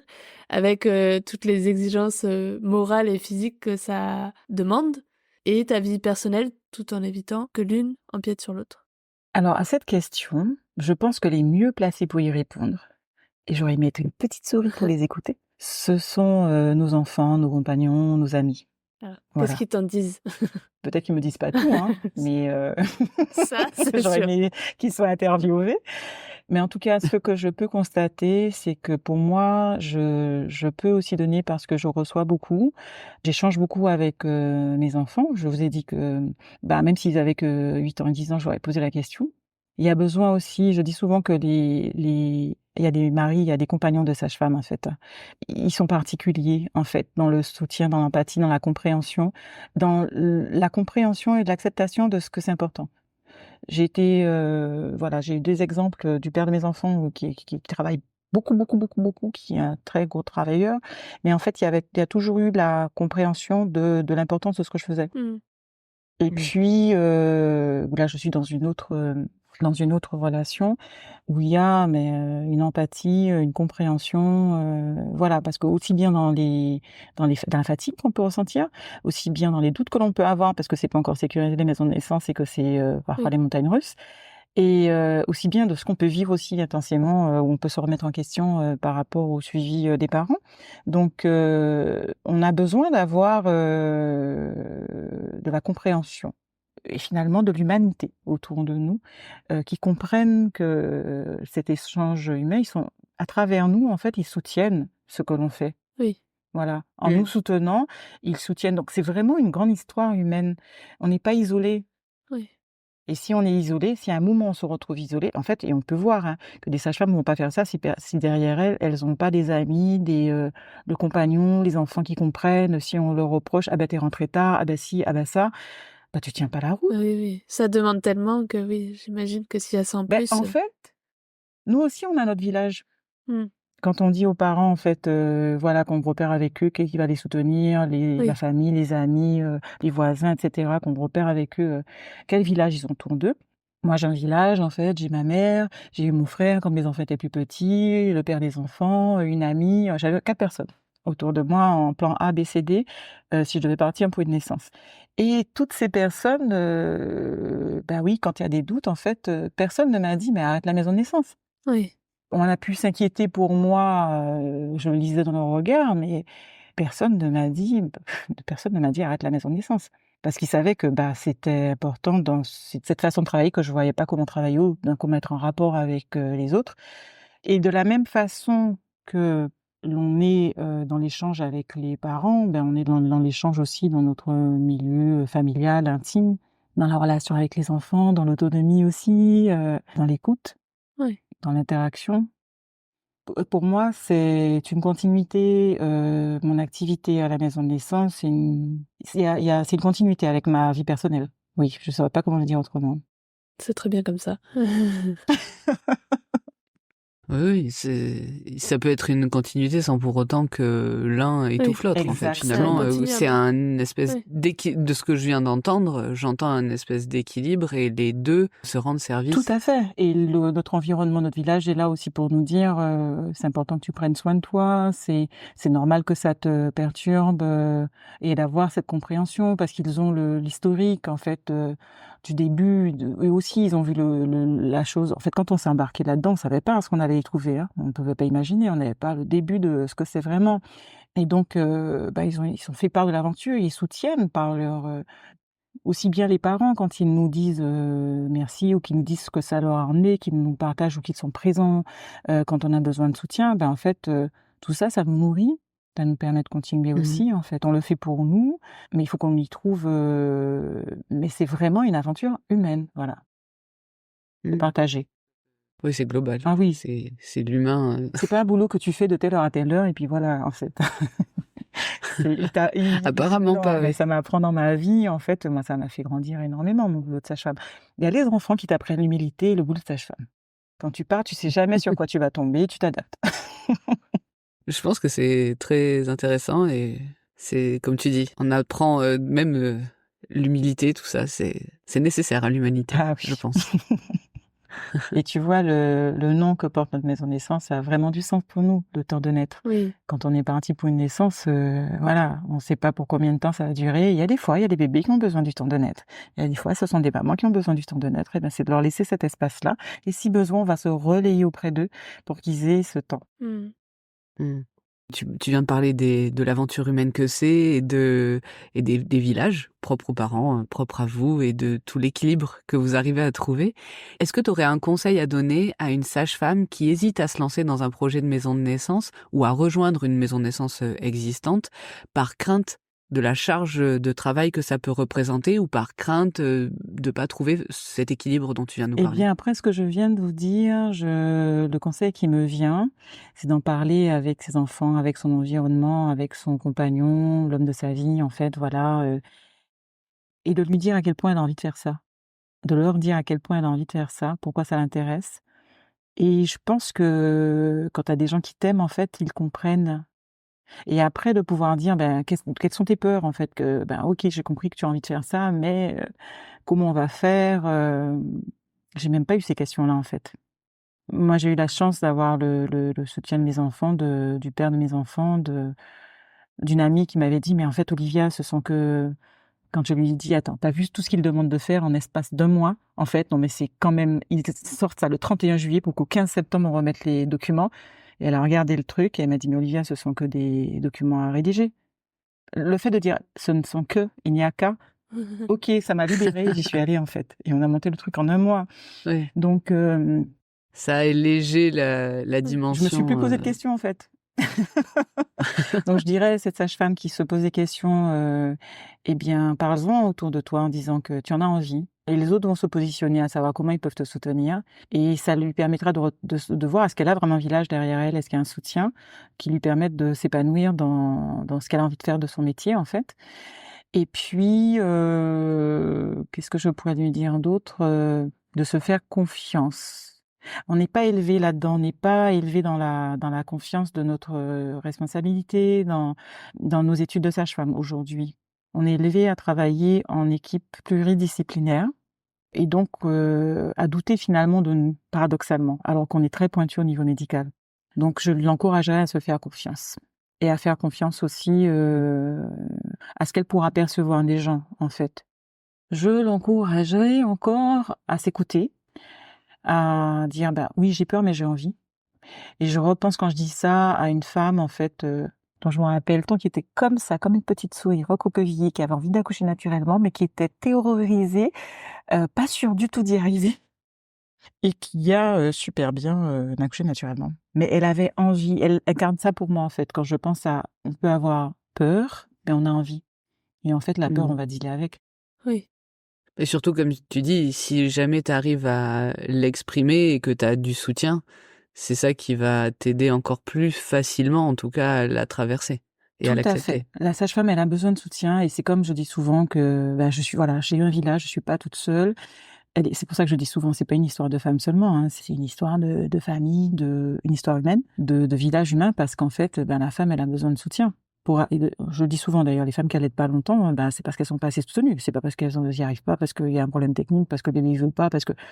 avec toutes les exigences morales et physiques que ça demande, et ta vie personnelle, tout en évitant que l'une empiète sur l'autre? Alors, à cette question, je pense que les mieux placés pour y répondre, et j'aurais aimé être une petite souris pour les écouter, ce sont nos enfants, nos compagnons, nos amis. Alors, qu'est-ce Voilà. qu'ils t'en disent? Peut-être qu'ils me disent pas tout, hein, mais Ça, c'est j'aurais sûr. aimé qu'ils soient interviewés. Mais en tout cas, ce que je peux constater, c'est que pour moi, je peux aussi donner parce que je reçois beaucoup. J'échange beaucoup avec mes enfants. Je vous ai dit que, bah, même s'ils avaient que 8 ans et 10 ans, j'aurais posé la question. Il y a besoin aussi, je dis souvent que il y a des maris, il y a des compagnons de sage-femme, en fait. Ils sont particuliers, en fait, dans le soutien, dans l'empathie, dans la compréhension, la compréhension et l'acceptation de ce que c'est important. Voilà, j'ai eu des exemples du père de mes enfants qui travaille beaucoup, beaucoup, beaucoup, beaucoup, qui est un très gros travailleur. Mais en fait, il y a toujours eu la compréhension de l'importance de ce que je faisais. Mmh. Et puis, là, je suis dans une autre relation où il y a une empathie, une compréhension, voilà. Parce que aussi bien dans la fatigue qu'on peut ressentir, aussi bien dans les doutes que l'on peut avoir, parce que c'est pas encore sécurisé les maisons de naissance et que c'est, parfois Oui. les montagnes russes. Et aussi bien de ce qu'on peut vivre aussi intensément, où on peut se remettre en question, par rapport au suivi, des parents. Donc on a besoin d'avoir, de la compréhension et finalement de l'humanité autour de nous, qui comprennent que cet échange humain, ils sont à travers nous, en fait, ils soutiennent ce que l'on fait. Oui. Voilà. En Mmh. nous soutenant, ils soutiennent. Donc c'est vraiment une grande histoire humaine. On n'est pas isolés. Oui. Et si on est isolé, si à un moment on se retrouve isolé, en fait, et on peut voir que des sages-femmes ne vont pas faire ça si derrière elles, elles n'ont pas des amis, de compagnons, les enfants qui comprennent, si on leur reproche, ah ben t'es rentré tard, ah ben si, ah ben ça, bah tu tiens pas la route. Oui, oui. Ça demande tellement que oui, j'imagine que s'il y a ça en Ben, plus. en fait, nous aussi on a notre village. Mmh. Quand on dit aux parents, en fait, voilà, qu'on repère avec eux, qui va les soutenir, la Oui. famille, les amis, les voisins, etc., qu'on repère avec eux, quel village ils ont autour d'eux. Moi, j'ai un village, en fait, j'ai ma mère, j'ai eu mon frère quand mes enfants étaient plus petits, le père des enfants, une amie, j'avais 4 personnes autour de moi en plan A, B, C, D, si je devais partir pour une naissance. Et toutes ces personnes, bah oui, quand il y a des doutes, en fait, personne ne m'a dit: «Mais arrête la maison de naissance». Oui. On a pu s'inquiéter pour moi, je le lisais dans leur regard, mais personne ne m'a dit: «Arrête la maison de naissance». Parce qu'ils savaient que, bah, c'était important dans cette façon de travailler que je voyais pas comment travailler ou bien comment être en rapport avec, les autres. Et de la même façon que l'on est, dans l'échange avec les parents, ben, on est dans l'échange aussi dans notre milieu familial, intime, dans la relation avec les enfants, dans l'autonomie aussi, dans l'écoute, Oui. dans l'interaction. Pour moi, c'est une continuité, mon activité à la maison de naissance, c'est une continuité avec ma vie personnelle. Oui, je saurais pas comment le dire autrement. C'est très bien comme ça. Oui, ça peut être une continuité sans pour autant que l'un étouffe Oui. l'autre, en fait. Exactement. Finalement, C'est continuable. c'est un espèce Oui. de ce que je viens d'entendre, j'entends un espèce d'équilibre et les deux se rendent service. Tout à fait. Et notre environnement, notre village est là aussi pour nous dire, c'est important que tu prennes soin de toi, c'est normal que ça te perturbe, et d'avoir cette compréhension parce qu'ils ont l'historique, en fait, du début. Eux aussi, ils ont vu la chose. En fait, quand on s'est embarqué là-dedans, on savait pas ce qu'on allait y trouver, hein. On ne pouvait pas imaginer, on n'avait pas le début de ce que c'est vraiment. Et donc, bah, ils ont fait part de l'aventure, ils soutiennent par leur, aussi bien les parents quand ils nous disent, merci ou qu'ils nous disent ce que ça leur a emmené, qu'ils nous partagent ou qu'ils sont présents, quand on a besoin de soutien, ben, en fait, tout ça, ça nous nourrit, ça nous permet de continuer Mmh. aussi, en fait. On le fait pour nous, mais il faut qu'on y trouve, mais c'est vraiment une aventure humaine, voilà, Mmh. partagée. Oui, c'est global. Ah oui. C'est l'humain. C'est pas un boulot que tu fais de telle heure à telle heure et puis voilà, en fait. Apparemment Non, pas, mais oui. ça m'apprend dans ma vie, en fait, moi, ça m'a fait grandir énormément, mon boulot de sage-femme. Il y a les enfants qui t'apprennent l'humilité et le boulot de sage-femme. Quand tu pars, tu sais jamais sur quoi tu vas tomber, tu t'adaptes. Je pense que c'est très intéressant et c'est comme tu dis, on apprend même l'humilité, tout ça, c'est nécessaire à l'humanité, Ah je oui. pense. Et tu vois, le nom que porte notre maison de naissance a vraiment du sens pour nous, le temps de naître. Oui. Quand on est parti pour une naissance, voilà, on ne sait pas pour combien de temps ça va durer. Il y a des fois, il y a des bébés qui ont besoin du temps de naître. Il y a des fois, ce sont des mamans qui ont besoin du temps de naître. Et ben, c'est de leur laisser cet espace-là. Et si besoin, on va se relayer auprès d'eux pour qu'ils aient ce temps. Mm. Mm. Tu viens de parler de l'aventure humaine que c'est et des villages propres aux parents, propres à vous et de tout l'équilibre que vous arrivez à trouver. Est-ce que tu aurais un conseil à donner à une sage-femme qui hésite à se lancer dans un projet de maison de naissance ou à rejoindre une maison de naissance existante par crainte de la charge de travail que ça peut représenter ou par crainte de pas trouver cet équilibre dont tu viens de nous Eh parler? bien, après ce que je viens de vous dire, le conseil qui me vient, c'est d'en parler avec ses enfants, avec son environnement, avec son compagnon, l'homme de sa vie, en fait, voilà, et de lui dire à quel point elle a envie de faire ça. De leur dire à quel point elle a envie de faire ça, pourquoi ça l'intéresse. Et je pense que quand tu as des gens qui t'aiment, en fait, ils comprennent. Et après de pouvoir dire, ben, quelles sont tes peurs, en fait, que, ben, OK, j'ai compris que tu as envie de faire ça, mais comment on va faire? J'ai même pas eu ces questions-là, en fait. Moi, j'ai eu la chance d'avoir le soutien de mes enfants, du père de mes enfants, d'une amie qui m'avait dit: «Mais en fait, Olivia, ce sont que» quand je lui ai dit: «Attends, tu as vu tout ce qu'ils demandent de faire en espace d'1 mois? En fait, non mais c'est quand même ils sortent ça le 31 juillet pour qu'au 15 septembre, on remette les documents» et elle a regardé le truc et elle m'a dit: «Mais Olivia, ce sont que des documents à rédiger». Le fait de dire: «Ce ne sont que, il n'y a qu'à», OK, ça m'a libérée, j'y suis allée, en fait et on a monté le truc en 1 mois. Ouais. Donc Ça a allégé la je me suis plus dimension. posé de questions, en fait. Donc je dirais, cette sage-femme qui se pose des questions, eh bien, parle-en autour de toi en disant que tu en as envie et les autres vont se positionner à savoir comment ils peuvent te soutenir et ça lui permettra de voir est-ce qu'elle a vraiment un village derrière elle, est-ce qu'il y a un soutien qui lui permette de s'épanouir dans ce qu'elle a envie de faire de son métier, en fait. Et puis, qu'est-ce que je pourrais lui dire d'autre? De se faire confiance. On n'est pas élevé là-dedans, on n'est pas élevé dans la confiance de notre, responsabilité, dans nos études de sage-femme aujourd'hui. On est élevé à travailler en équipe pluridisciplinaire et donc, à douter finalement de nous, paradoxalement, alors qu'on est très pointu au niveau médical. Donc je l'encouragerais à se faire confiance et à faire confiance aussi, à ce qu'elle pourra percevoir des gens, en fait. Je l'encouragerais encore à s'écouter, à dire: «Bah, oui, j'ai peur, mais j'ai envie» et je repense quand je dis ça à une femme, en fait, dont je me rappelle tant qui était comme ça, comme une petite souris recroquevillée, qui avait envie d'accoucher naturellement, mais qui était terrorisée, pas sûre du tout d'y arriver et qui a, super bien, accouché naturellement. Mais elle avait envie, elle garde ça pour moi, en fait, quand je pense à on peut avoir peur, mais on a envie et en fait, la peur, Mmh. on va dealer avec. Oui. Et surtout, comme tu dis, si jamais tu arrives à l'exprimer et que tu as du soutien, c'est ça qui va t'aider encore plus facilement, en tout cas, à la traverser et à Tout à fait. l'accepter. La sage-femme, elle a besoin de soutien et c'est comme je dis souvent que, bah, voilà, j'ai eu un village, je suis pas toute seule. C'est pour ça que je dis souvent, c'est pas une histoire de femme seulement, hein, c'est une histoire de famille, une histoire humaine, de village humain, parce qu'en fait, ben, la femme, elle a besoin de soutien. Je le dis souvent d'ailleurs, les femmes qui allaitent pas longtemps, ben, c'est parce qu'elles sont pas assez soutenues. C'est pas parce qu'elles n'y arrivent pas, parce qu'il y a un problème technique, parce que le bébé ne veut pas,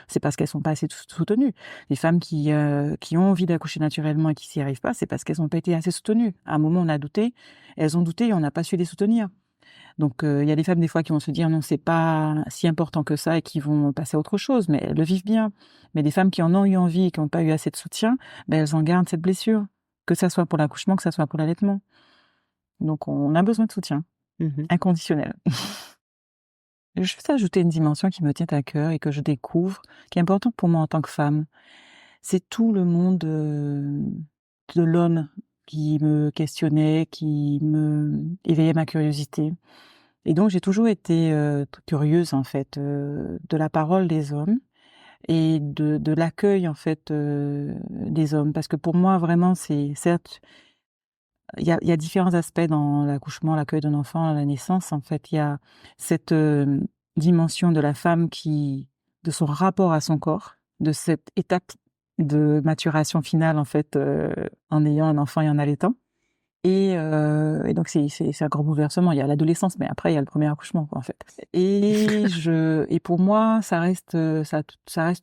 c'est parce qu'elles sont pas assez soutenues. Les femmes qui ont envie d'accoucher naturellement et qui s'y arrivent pas, c'est parce qu'elles ont pas été assez soutenues. À un moment, on a douté, elles ont douté et on n'a pas su les soutenir. Donc, il y a des femmes des fois qui vont se dire: «Non, c'est pas si important que ça» et qui vont passer à autre chose, mais elles le vivent bien. Mais des femmes qui en ont eu envie et qui n'ont pas eu assez de soutien, ben, elles en gardent cette blessure, que ça soit pour l'accouchement, que ça soit pour l'allaitement. Donc on a besoin de soutien, Mmh. inconditionnel. Je veux juste ajouter une dimension qui me tient à cœur et que je découvre, qui est importante pour moi en tant que femme. C'est tout le monde, de l'homme qui me questionnait, qui me éveillait ma curiosité. Et donc j'ai toujours été, curieuse en fait, de la parole des hommes et de l'accueil en fait, des hommes. Parce que pour moi vraiment c'est certes, il y a différents aspects dans l'accouchement, l'accueil d'un enfant à la naissance. En fait, il y a cette dimension de la femme de son rapport à son corps, de cette étape de maturation finale, en fait, en ayant un enfant et en allaitant. Et donc c'est un grand bouleversement. Il y a l'adolescence, mais après il y a le premier accouchement, quoi, en fait. Et pour moi, ça reste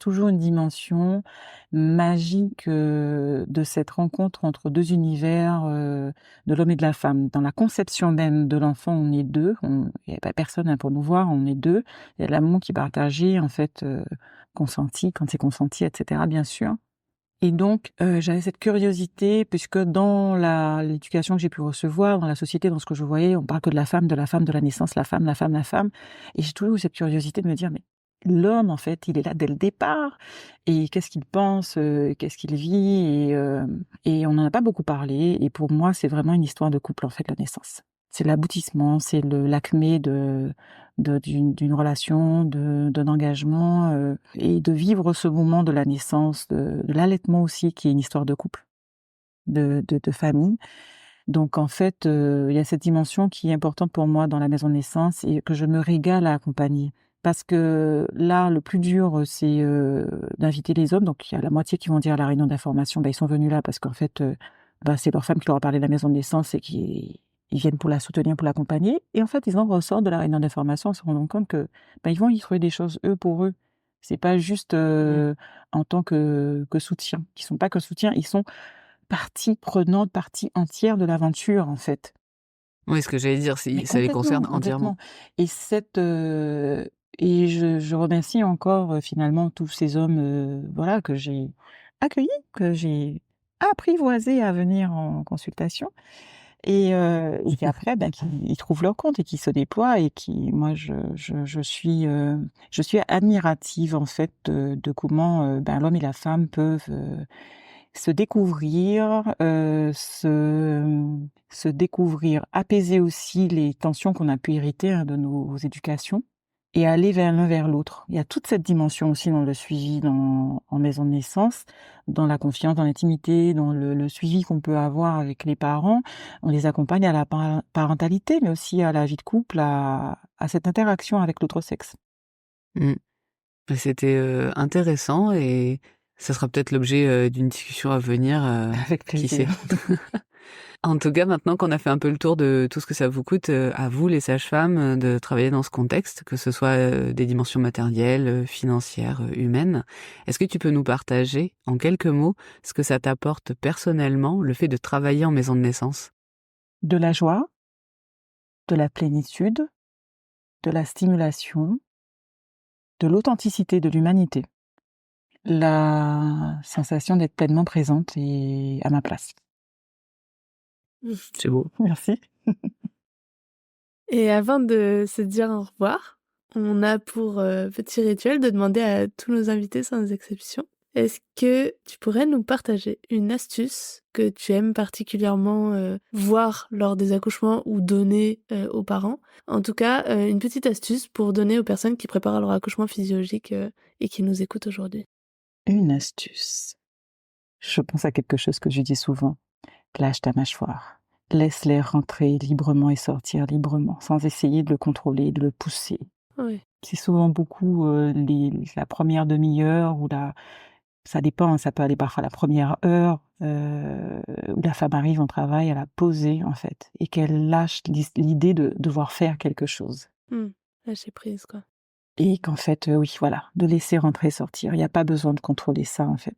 toujours une dimension magique de cette rencontre entre deux univers de l'homme et de la femme. Dans la conception même de l'enfant, on est deux. Il n'y a pas personne pour nous voir, on est deux. Il y a l'amour qui est partagé, en fait, consenti, quand c'est consenti, etc., bien sûr. Et donc, j'avais cette curiosité, puisque dans l'éducation que j'ai pu recevoir, dans la société, dans ce que je voyais, on parle que de la femme, de la naissance, la femme, la femme, la femme. Et j'ai toujours eu cette curiosité de me dire, mais l'homme, en fait, il est là dès le départ. Et qu'est-ce qu'il pense, qu'est-ce qu'il vit, et on n'en a pas beaucoup parlé. Et pour moi, c'est vraiment une histoire de couple, en fait, la naissance. C'est l'aboutissement, c'est l'acmé d'une relation, d'un engagement, et de vivre ce moment de la naissance, de l'allaitement aussi, qui est une histoire de couple, de famille. Donc en fait, il y a cette dimension qui est importante pour moi dans la maison de naissance et que je me régale à accompagner. Parce que là, le plus dur, c'est d'inviter les hommes. Donc il y a la moitié qui vont dire à la réunion d'information, ils sont venus là parce qu'en fait, c'est leur femme qui leur a parlé de la maison de naissance et ils viennent pour la soutenir, pour l'accompagner. Et en fait, ils en ressortent de la réunion d'information en se rendant compte que ils vont y trouver des choses, eux, pour eux. C'est pas juste en tant que soutien. Ils sont pas que soutien, ils sont partie prenante, partie entière de l'aventure, en fait. Oui, ce que j'allais dire, Mais ça les concerne complètement. entièrement. Et je remercie encore finalement tous ces hommes, voilà, que j'ai accueillis, que j'ai apprivoisés à venir en consultation. Et qui après, ils trouvent leur compte et qui se déploient et moi, je suis admirative, en fait, de comment, l'homme et la femme peuvent se découvrir, se découvrir, apaiser aussi les tensions qu'on a pu hériter, hein, de nos éducations et aller vers l'un vers l'autre. Il y a toute cette dimension aussi dans le suivi en maison de naissance, dans la confiance, dans l'intimité, dans le suivi qu'on peut avoir avec les parents. On les accompagne à la parentalité, mais aussi à la vie de couple, à cette interaction avec l'autre sexe. Mmh. C'était intéressant et ça sera peut-être l'objet d'une discussion à venir, Avec qui sait. plaisir. En tout cas, maintenant qu'on a fait un peu le tour de tout ce que ça vous coûte, à vous les sages-femmes, de travailler dans ce contexte, que ce soit des dimensions matérielles, financières, humaines, est-ce que tu peux nous partager, en quelques mots, ce que ça t'apporte personnellement, le fait de travailler en maison de naissance? De la joie, de la plénitude, de la stimulation, de l'authenticité, de l'humanité. La sensation d'être pleinement présente et à ma place. C'est beau. Merci. Et avant de se dire au revoir, on a pour petit rituel de demander à tous nos invités sans exception, est-ce que tu pourrais nous partager une astuce que tu aimes particulièrement voir lors des accouchements ou donner aux parents? En tout cas, une petite astuce pour donner aux personnes qui préparent leur accouchement physiologique et qui nous écoutent aujourd'hui. Une astuce. Je pense à quelque chose que je dis souvent. Lâche ta mâchoire. Laisse l'air rentrer librement et sortir librement, sans essayer de le contrôler, de le pousser. Oui. C'est souvent beaucoup la première demi-heure ou ça dépend, hein, ça peut aller parfois la première heure où la femme arrive en travail à la poser, en fait, et qu'elle lâche l'idée de devoir faire quelque chose. Lâcher prise, quoi. Et qu'en fait, oui, voilà, de laisser rentrer, sortir. Il n'y a pas besoin de contrôler ça, en fait.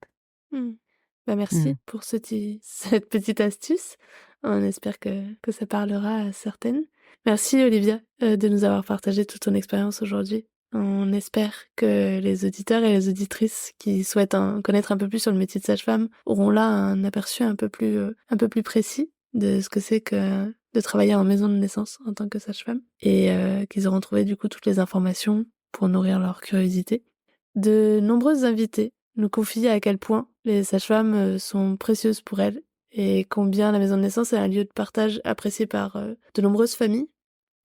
Merci Mmh. pour cette petite astuce. On espère que ça parlera à certaines. Merci Olivia de nous avoir partagé toute ton expérience aujourd'hui. On espère que les auditeurs et les auditrices qui souhaitent en connaître un peu plus sur le métier de sage-femme auront là un aperçu un peu plus précis de ce que c'est que de travailler en maison de naissance en tant que sage-femme et qu'ils auront trouvé du coup toutes les informations pour nourrir leur curiosité. De nombreuses invités nous confient à quel point les sages-femmes sont précieuses pour elles et combien la maison de naissance est un lieu de partage apprécié par de nombreuses familles.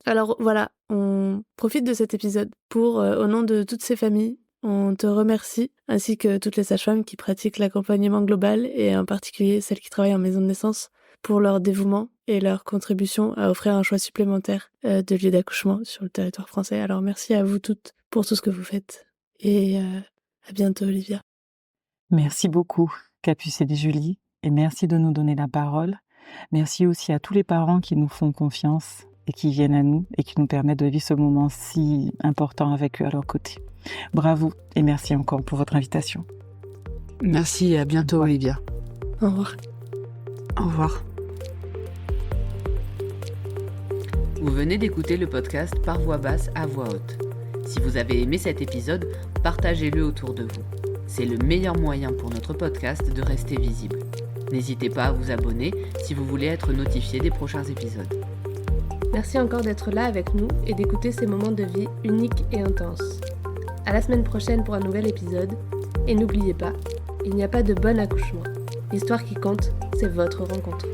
Alors voilà, on profite de cet épisode pour, au nom de toutes ces familles, on te remercie, ainsi que toutes les sages-femmes qui pratiquent l'accompagnement global et en particulier celles qui travaillent en maison de naissance, pour leur dévouement et leur contribution à offrir un choix supplémentaire de lieu d'accouchement sur le territoire français. Alors merci à vous toutes pour tout ce que vous faites. Et à bientôt, Olivia. Merci beaucoup, Capucine et Julie, et merci de nous donner la parole. Merci aussi à tous les parents qui nous font confiance et qui viennent à nous et qui nous permettent de vivre ce moment si important avec eux à leur côté. Bravo et merci encore pour votre invitation. Merci et à bientôt, Olivia. Au revoir. Au revoir. Vous venez d'écouter le podcast Par voix basse à voix haute. Si vous avez aimé cet épisode, partagez-le autour de vous. C'est le meilleur moyen pour notre podcast de rester visible. N'hésitez pas à vous abonner si vous voulez être notifié des prochains épisodes. Merci encore d'être là avec nous et d'écouter ces moments de vie uniques et intenses. À la semaine prochaine pour un nouvel épisode. Et n'oubliez pas, il n'y a pas de bon accouchement. L'histoire qui compte, c'est votre rencontre.